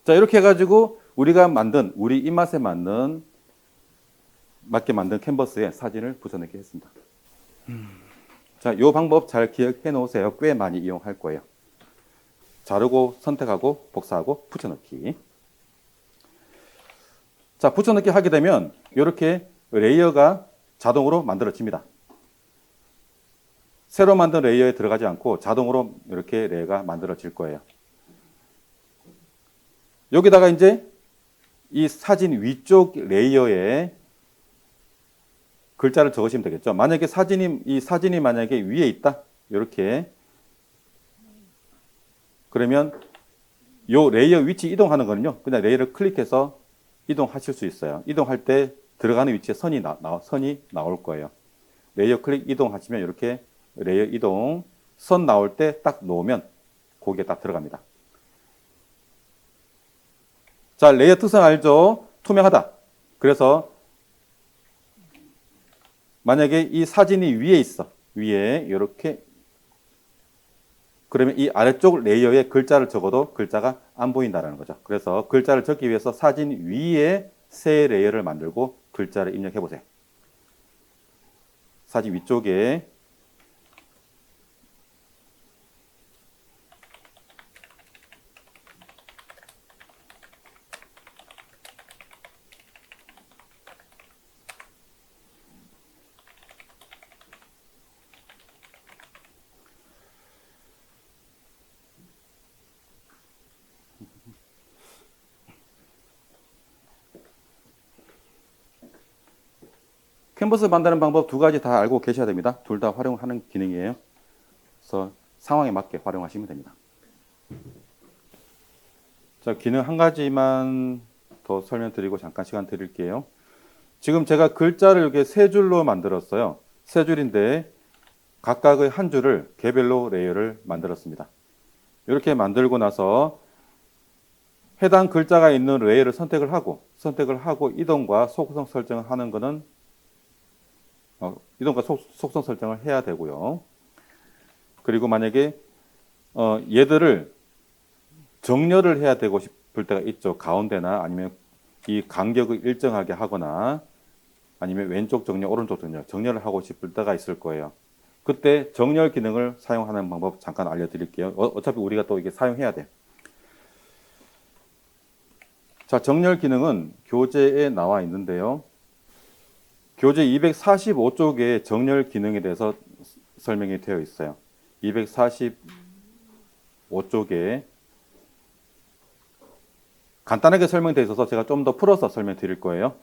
자, 이렇게 해가지고 우리가 만든 우리 입맛에 맞게 만든 캔버스에 사진을 붙여넣기 했습니다. 자, 이 방법 잘 기억해 놓으세요. 꽤 많이 이용할 거예요. 자르고 선택하고 복사하고 붙여넣기. 자, 붙여넣기 하게 되면 이렇게 레이어가 자동으로 만들어집니다. 새로 만든 레이어에 들어가지 않고 자동으로 이렇게 레이어가 만들어질 거예요. 여기다가 이제 이 사진 위쪽 레이어에 글자를 적으시면 되겠죠. 만약에 이 사진이 만약에 위에 있다. 이렇게. 그러면 요 레이어 위치 이동하는 거는요. 그냥 레이어를 클릭해서 이동하실 수 있어요. 이동할 때 들어가는 위치에 선이 나올 거예요. 레이어 클릭 이동하시면 이렇게 레이어 이동, 선 나올 때 딱 놓으면 거기에 딱 들어갑니다. 자, 레이어 특성 알죠? 투명하다. 그래서 만약에 이 사진이 위에 있어. 위에 이렇게. 그러면 이 아래쪽 레이어에 글자를 적어도 글자가 안 보인다는 거죠. 그래서 글자를 적기 위해서 사진 위에 새 레이어를 만들고 글자를 입력해 보세요. 사진 위쪽에 캔버스 만드는 방법 두 가지 다 알고 계셔야 됩니다. 둘 다 활용하는 기능이에요. 그래서 상황에 맞게 활용하시면 됩니다. 자, 기능 한 가지만 더 설명드리고 잠깐 시간 드릴게요. 지금 제가 글자를 이렇게 세 줄로 만들었어요. 세 줄인데 각각의 한 줄을 개별로 레이어를 만들었습니다. 이렇게 만들고 나서 해당 글자가 있는 레이어를 선택을 하고 이동과 속성 설정을 하는 것은 이동과 속성 설정을 해야 되고요. 그리고 만약에 얘들을 정렬을 해야 되고 싶을 때가 있죠. 가운데나 아니면 이 간격을 일정하게 하거나 아니면 왼쪽 정렬, 오른쪽 정렬을 하고 싶을 때가 있을 거예요. 그때 정렬 기능을 사용하는 방법 잠깐 알려드릴게요. 어차피 우리가 또 이게 사용해야 돼. 자, 정렬 기능은 교재에 나와 있는데요. 교재 245쪽에 정렬 기능에 대해서 설명이 되어 있어요. 245쪽에 간단하게 설명되어 있어서 제가 좀 더 풀어서 설명드릴 거예요.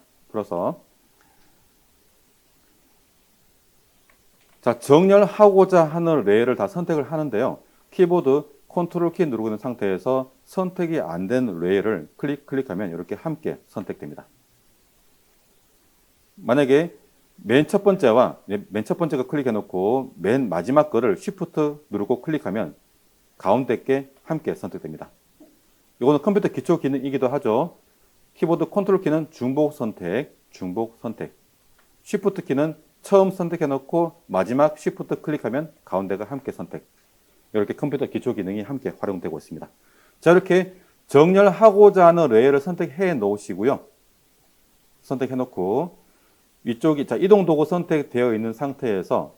자, 정렬하고자 하는 레이어를 다 선택을 하는데요. 키보드 컨트롤 키 누르고 있는 상태에서 선택이 안 된 레이어를 클릭하면 이렇게 함께 선택됩니다. 만약에 맨 첫 번째가 클릭해 놓고 맨 마지막 거를 Shift 누르고 클릭하면 가운데 게 함께 선택됩니다. 이거는 컴퓨터 기초 기능이기도 하죠. 키보드 컨트롤 키는 중복 선택. Shift 키는 처음 선택해 놓고 마지막 Shift 클릭하면 가운데가 함께 선택. 이렇게 컴퓨터 기초 기능이 함께 활용되고 있습니다. 자, 이렇게 정렬하고자 하는 레이어를 선택해 놓으시고요. 선택해 놓고 위쪽이 이동 도구 선택되어 있는 상태에서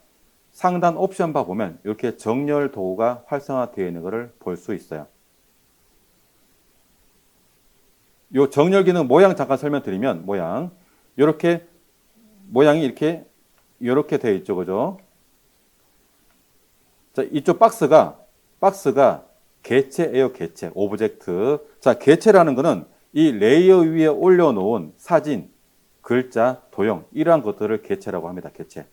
상단 옵션 바 보면 이렇게 정렬 도구가 활성화되어 있는 것을 볼 수 있어요. 이 정렬 기능 모양 잠깐 설명드리면 이렇게 모양이 이렇게 되어 있죠, 그죠? 자, 이쪽 박스가 개체예요, 개체, 오브젝트. 자, 개체라는 것은 이 레이어 위에 올려놓은 사진, 글자, 도형 이러한 것들을 개체라고 합니다. 개체.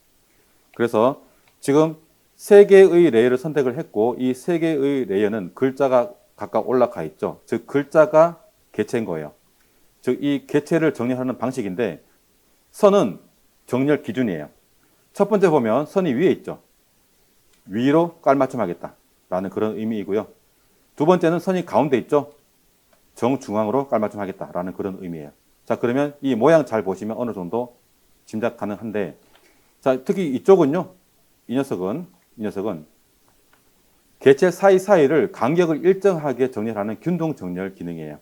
그래서 지금 3개의 레이어를 선택을 했고 이 3개의 레이어는 글자가 각각 올라가 있죠. 즉 글자가 개체인 거예요. 즉 이 개체를 정렬하는 방식인데 선은 정렬 기준이에요. 첫 번째 보면 선이 위에 있죠. 위로 깔맞춤하겠다라는 그런 의미이고요. 두 번째는 선이 가운데 있죠. 정중앙으로 깔맞춤하겠다라는 그런 의미예요. 자, 그러면 이 모양 잘 보시면 어느 정도 짐작 가능한데, 자, 특히 이쪽은요. 이 녀석은 개체 사이사이를 간격을 일정하게 정렬하는 균등 정렬 기능이에요.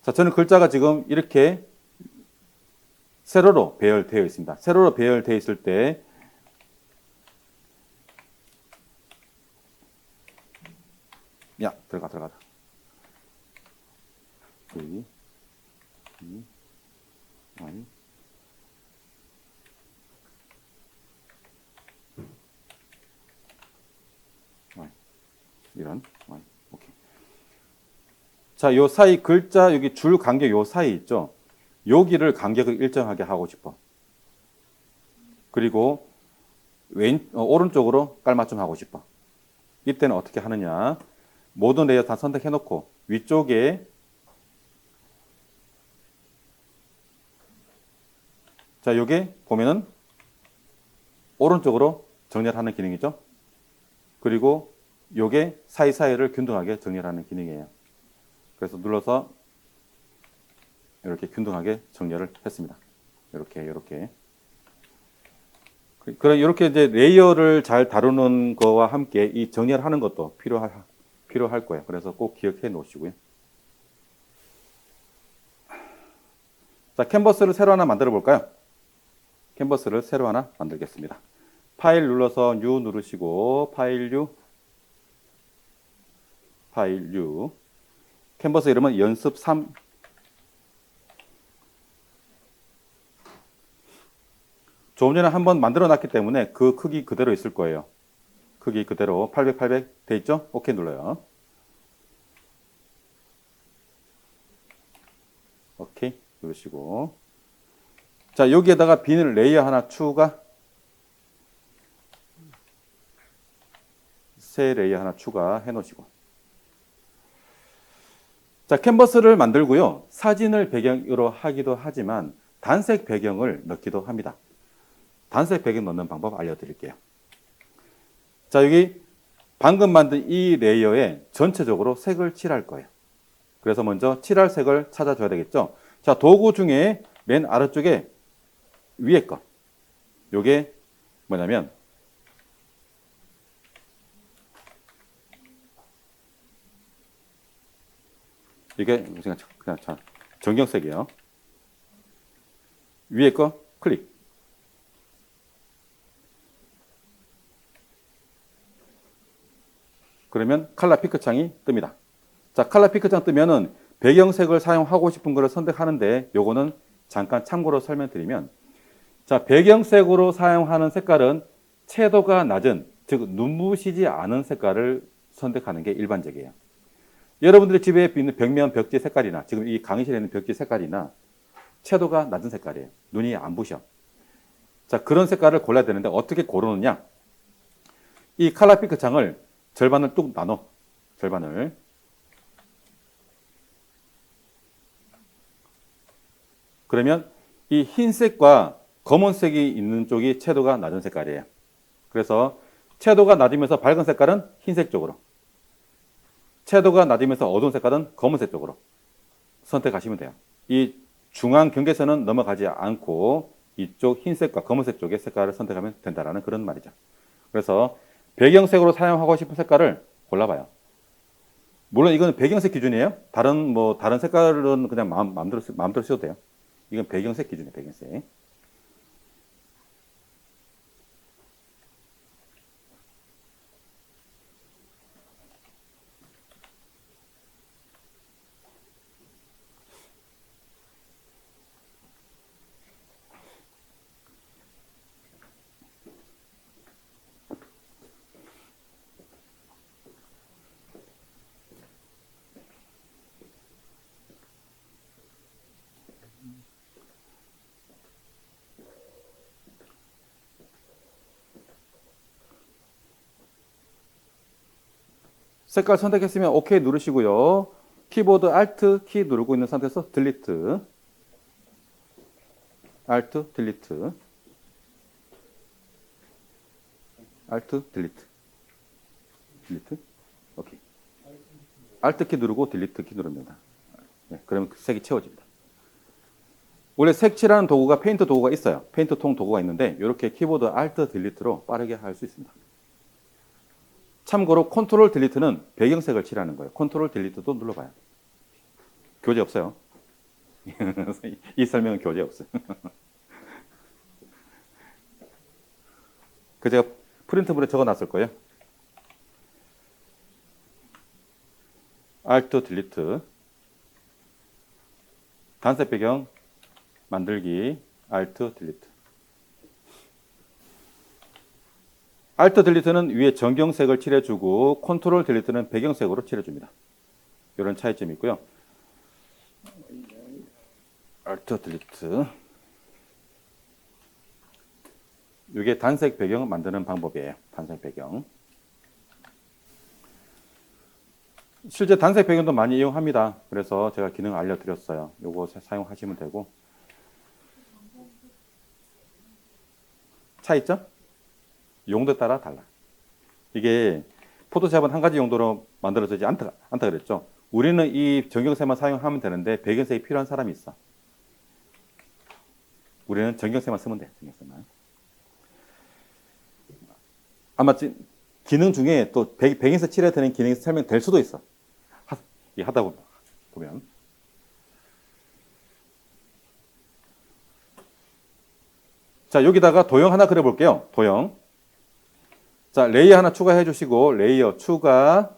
자, 저는 글자가 지금 이렇게 세로로 배열되어 있습니다. 세로로 배열되어 있을 때 들어가다. 이런. 오케이. 자, 요 사이 글자 여기 줄 간격 요 사이 있죠. 여기를 간격을 일정하게 하고 싶어. 그리고 오른쪽으로 깔맞춤 하고 싶어. 이때는 어떻게 하느냐? 모든 레이어 다 선택해 놓고 위쪽에 자, 요게 보면은 오른쪽으로 정렬하는 기능이죠. 그리고 요게 사이사이를 균등하게 정렬하는 기능이에요. 그래서 눌러서 이렇게 균등하게 정렬을 했습니다. 이렇게. 그럼 이렇게 이제 레이어를 잘 다루는 거와 함께 이 정렬하는 것도 필요할 거예요. 그래서 꼭 기억해 놓으시고요. 자, 캔버스를 새로 하나 만들어 볼까요? 캔버스를 새로 하나 만들겠습니다. 파일 눌러서 뉴 누르시고 파일 뉴 캔버스 이름은 연습 3. 조금 전에 한번 만들어 놨기 때문에 그 크기 그대로 있을 거예요. 크기 그대로 800 돼 있죠? 오케이 눌러요. 오케이 누르시고 자, 여기에다가 빈 레이어 하나 추가, 새 레이어 하나 추가해 놓으시고 자, 캔버스를 만들고요. 사진을 배경으로 하기도 하지만 단색 배경을 넣기도 합니다. 단색 배경 넣는 방법 알려드릴게요. 자, 여기 방금 만든 이 레이어에 전체적으로 색을 칠할 거예요. 그래서 먼저 칠할 색을 찾아줘야 되겠죠. 자, 도구 중에 맨 아래쪽에 위에 거. 요게 뭐냐면 이게 그냥 전경색이에요. 위에 거 클릭. 그러면 칼라 피크 창이 뜹니다. 자, 칼라 피크 창 뜨면은 배경색을 사용하고 싶은 거를 선택하는데 요거는 잠깐 참고로 설명드리면, 자, 배경색으로 사용하는 색깔은 채도가 낮은, 즉 눈부시지 않은 색깔을 선택하는 게 일반적이에요. 여러분들의 집에 있는 벽면 벽지 색깔이나 지금 이 강의실에 있는 벽지 색깔이나 채도가 낮은 색깔이에요. 눈이 안 부셔. 자, 그런 색깔을 골라야 되는데 어떻게 고르느냐? 이 칼라 피크 창을 절반을 뚝 나눠. 절반을. 그러면 이 흰색과 검은색이 있는 쪽이 채도가 낮은 색깔이에요. 그래서 채도가 낮으면서 밝은 색깔은 흰색 쪽으로, 채도가 낮으면서 어두운 색깔은 검은색 쪽으로 선택하시면 돼요. 이 중앙 경계선은 넘어가지 않고 이쪽 흰색과 검은색 쪽의 색깔을 선택하면 된다라는 그런 말이죠. 그래서 배경색으로 사용하고 싶은 색깔을 골라봐요. 물론 이건 배경색 기준이에요. 다른 색깔은 그냥 마음대로 쓰셔도 돼요. 이건 배경색 기준이에요. 배경색. 색깔 선택했으면 OK 누르시고요. 키보드 Alt 키 누르고 있는 상태에서 딜리트, Alt 딜리트, Alt 딜리트, 딜리트, 오케이. Alt 키 누르고 딜리트 키 누릅니다. 네, 그러면 그 색이 채워집니다. 원래 색칠하는 도구가 페인트 도구가 있어요. 페인트 통 도구가 있는데 이렇게 키보드 Alt 딜리트로 빠르게 할 수 있습니다. 참고로 컨트롤 딜리트는 배경색을 칠하는 거예요. 컨트롤 딜리트도 눌러봐요. 교재 없어요. 이 설명은 교재 없어요. 그 제가 프린트물에 적어놨을 거예요. Alt 딜리트, 단색 배경 만들기, Alt 딜리트. Alt 딜리트는 위에 전경색을 칠해주고 컨트롤 딜리트는 배경색으로 칠해줍니다. 이런 차이점이 있고요. Alt 딜리트. 이게 단색 배경 만드는 방법이에요. 단색 배경. 실제 단색 배경도 많이 이용합니다. 그래서 제가 기능 알려드렸어요. 요거 사용하시면 되고. 차이점? 용도에 따라 달라. 이게 포토샵은 한 가지 용도로 만들어지지 않다 그랬죠. 우리는 이 전경색만 사용하면 되는데 배경색이 필요한 사람이 있어. 우리는 전경색만 쓰면 돼. 전경색만. 아마 기능 중에 또 배경색 칠해야 되는 기능이 설명될 수도 있어. 하다 보면. 자, 여기다가 도형 하나 그려볼게요. 도형. 자, 레이어 하나 추가해 주시고, 레이어 추가.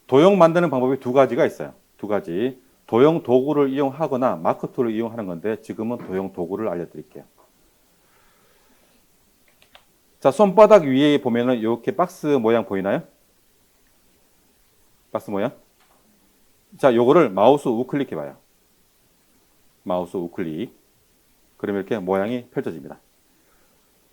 도형 만드는 방법이 두 가지가 있어요. 두 가지. 도형 도구를 이용하거나 마크 툴을 이용하는 건데, 지금은 도형 도구를 알려드릴게요. 자, 손바닥 위에 보면은 이렇게 박스 모양 보이나요? 박스 모양? 자, 요거를 마우스 우클릭 해봐요. 마우스 우클릭. 그러면 이렇게 모양이 펼쳐집니다.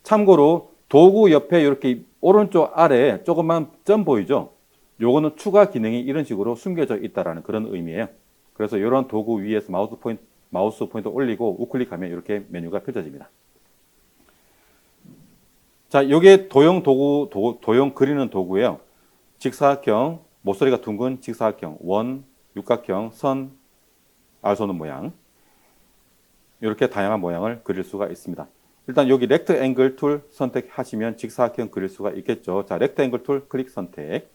참고로 도구 옆에 이렇게 오른쪽 아래 조그만 점 보이죠? 요거는 추가 기능이 이런 식으로 숨겨져 있다라는 그런 의미예요. 그래서 이런 도구 위에서 마우스 포인트 마우스 포인터 올리고 우클릭하면 이렇게 메뉴가 펼쳐집니다. 자, 요게 도형 도구, 도형 그리는 도구예요. 직사각형, 모서리가 둥근 직사각형, 원, 육각형, 선, 알쏘는 모양. 이렇게 다양한 모양을 그릴 수가 있습니다. 일단 여기 렉트앵글 툴 선택하시면 직사각형 그릴 수가 있겠죠. 자, 렉트앵글 툴 클릭 선택.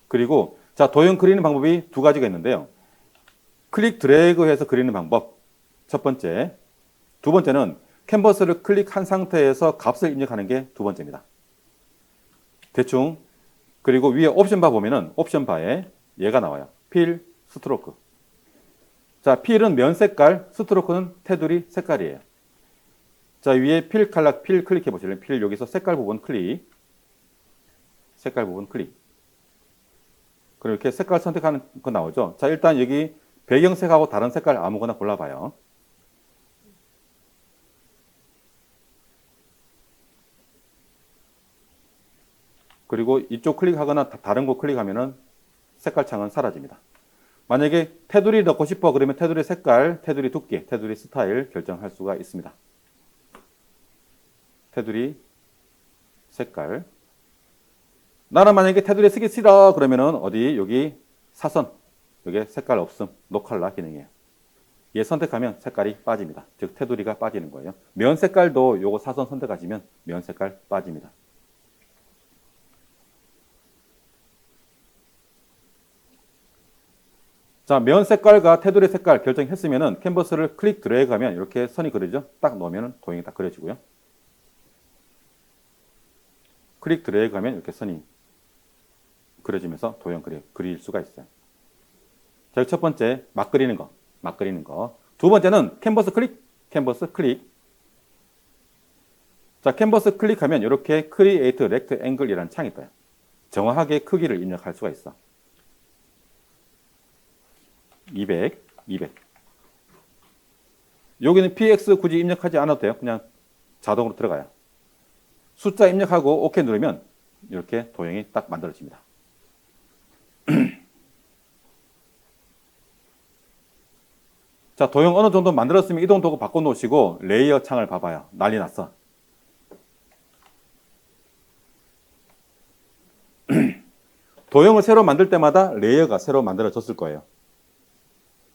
그리고 자, 도형 그리는 방법이 두 가지가 있는데요. 클릭 드래그해서 그리는 방법. 첫 번째. 두 번째는 캔버스를 클릭한 상태에서 값을 입력하는 게 두 번째입니다. 대충. 그리고 위에 옵션 바 보면은 옵션 바에 얘가 나와요. 필, 스트로크. 자, 필은 면 색깔, 스트로크는 테두리 색깔이에요. 자, 위에 필 칼라, 필 클릭해 보실래요? 필 여기서 색깔 부분 클릭. 색깔 부분 클릭. 그리고 이렇게 색깔 선택하는 거 나오죠. 자, 일단 여기 배경색하고 다른 색깔 아무거나 골라봐요. 그리고 이쪽 클릭하거나 다른 거 클릭하면은 색깔 창은 사라집니다. 만약에 테두리 넣고 싶어 그러면 테두리 색깔, 테두리 두께, 테두리 스타일 결정할 수가 있습니다. 테두리 색깔. 나는 만약에 테두리 쓰기 싫어 그러면은 어디 여기 사선 여기 색깔 없음 노 컬러 기능이에요. 얘 선택하면 색깔이 빠집니다. 즉 테두리가 빠지는 거예요. 면 색깔도 요거 사선 선택하시면 면 색깔 빠집니다. 자, 면 색깔과 테두리 색깔 결정했으면은 캔버스를 클릭 드래그 하면 이렇게 선이 그려지죠? 딱 놓으면 도형이 딱 그려지고요. 클릭 드래그 하면 이렇게 선이 그려지면서 도형 그릴 수가 있어요. 자, 첫 번째 막 그리는 거. 막 그리는 거. 두 번째는 캔버스 클릭. 캔버스 클릭. 자, 캔버스 클릭하면 이렇게 크리에이트 렉트앵글이라는 창이 떠요. 정확하게 크기를 입력할 수가 있어. 200, 200. 여기는 px 굳이 입력하지 않아도 돼요. 그냥 자동으로 들어가요. 숫자 입력하고 OK 누르면 이렇게 도형이 딱 만들어집니다. 자, 도형 어느 정도 만들었으면 이동 도구 바꿔 놓으시고 레이어 창을 봐봐요. 난리 났어. 도형을 새로 만들 때마다 레이어가 새로 만들어졌을 거예요.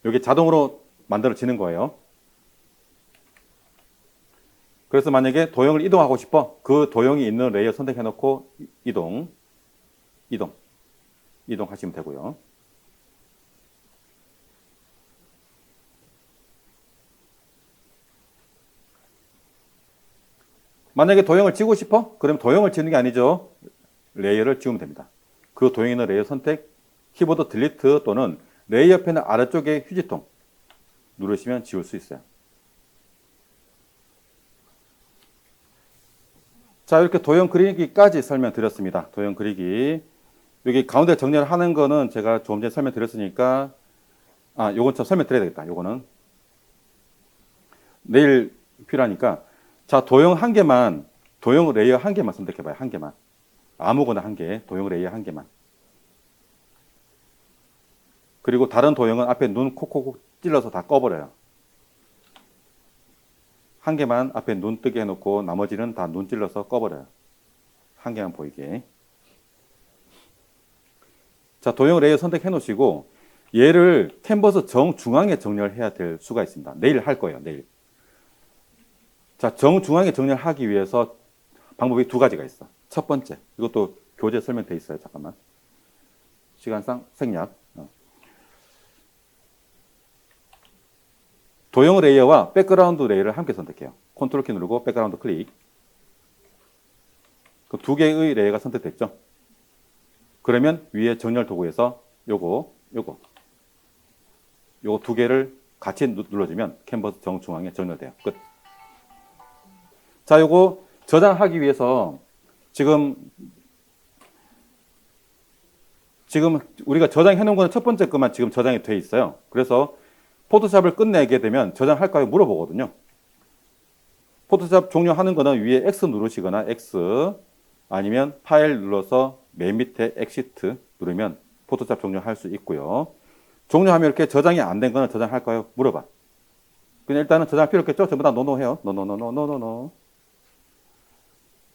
여기 자동으로 만들어지는 거예요. 그래서 만약에 도형을 이동하고 싶어 그 도형이 있는 레이어 선택해 놓고 이동하시면 되고요. 만약에 도형을 지우고 싶어? 그럼 도형을 지우는 게 아니죠. 레이어를 지우면 됩니다. 그 도형에 있는 레이어 선택, 키보드 딜리트 또는 레이어 패널 아래쪽에 휴지통 누르시면 지울 수 있어요. 자, 이렇게 도형 그리기까지 설명드렸습니다. 도형 그리기. 여기 가운데 정렬 하는 거는 제가 조금 전에 설명드렸으니까 요건 좀 설명드려야 되겠다. 요거는 내일 필요하니까. 자, 도형 한 개만, 도형 레이어 한 개만 선택해봐요. 한 개만. 아무거나 한 개, 도형 레이어 한 개만. 그리고 다른 도형은 앞에 눈 콕콕콕 찔러서 다 꺼버려요. 한 개만 앞에 눈 뜨게 해놓고 나머지는 다 눈 찔러서 꺼버려요. 한 개만 보이게. 자, 도형 레이어 선택해 놓으시고 얘를 캔버스 정중앙에 정렬해야 될 수가 있습니다. 내일 할 거예요. 내일. 자, 정중앙에 정렬하기 위해서 방법이 두 가지가 있어. 첫 번째, 이것도 교재 설명돼 있어요. 잠깐만. 시간상 생략. 도형 레이어와 백그라운드 레이어를 함께 선택해요. 컨트롤 키 누르고 백그라운드 클릭. 그 두 개의 레이어가 선택됐죠. 그러면 위에 정렬 도구에서 요거 두 개를 같이 눌러주면 캔버스 정중앙에 정렬돼요. 끝. 자, 요거 저장하기 위해서 지금 우리가 저장해 놓은 거는 첫 번째 것만 지금 저장이 돼 있어요. 그래서 포토샵을 끝내게 되면 저장할까요? 물어보거든요. 포토샵 종료하는 거는 위에 X 누르시거나 X 아니면 파일 눌러서 맨 밑에 엑시트 누르면 포토샵 종료할 수 있고요. 종료하면 이렇게 저장이 안 된 거는 저장할까요? 물어봐. 그냥 일단은 저장할 필요 없겠죠? 전부 다 노노해요. 노노노노노노노.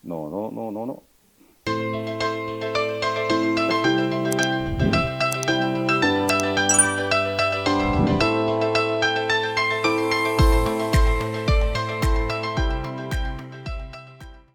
노노노노노.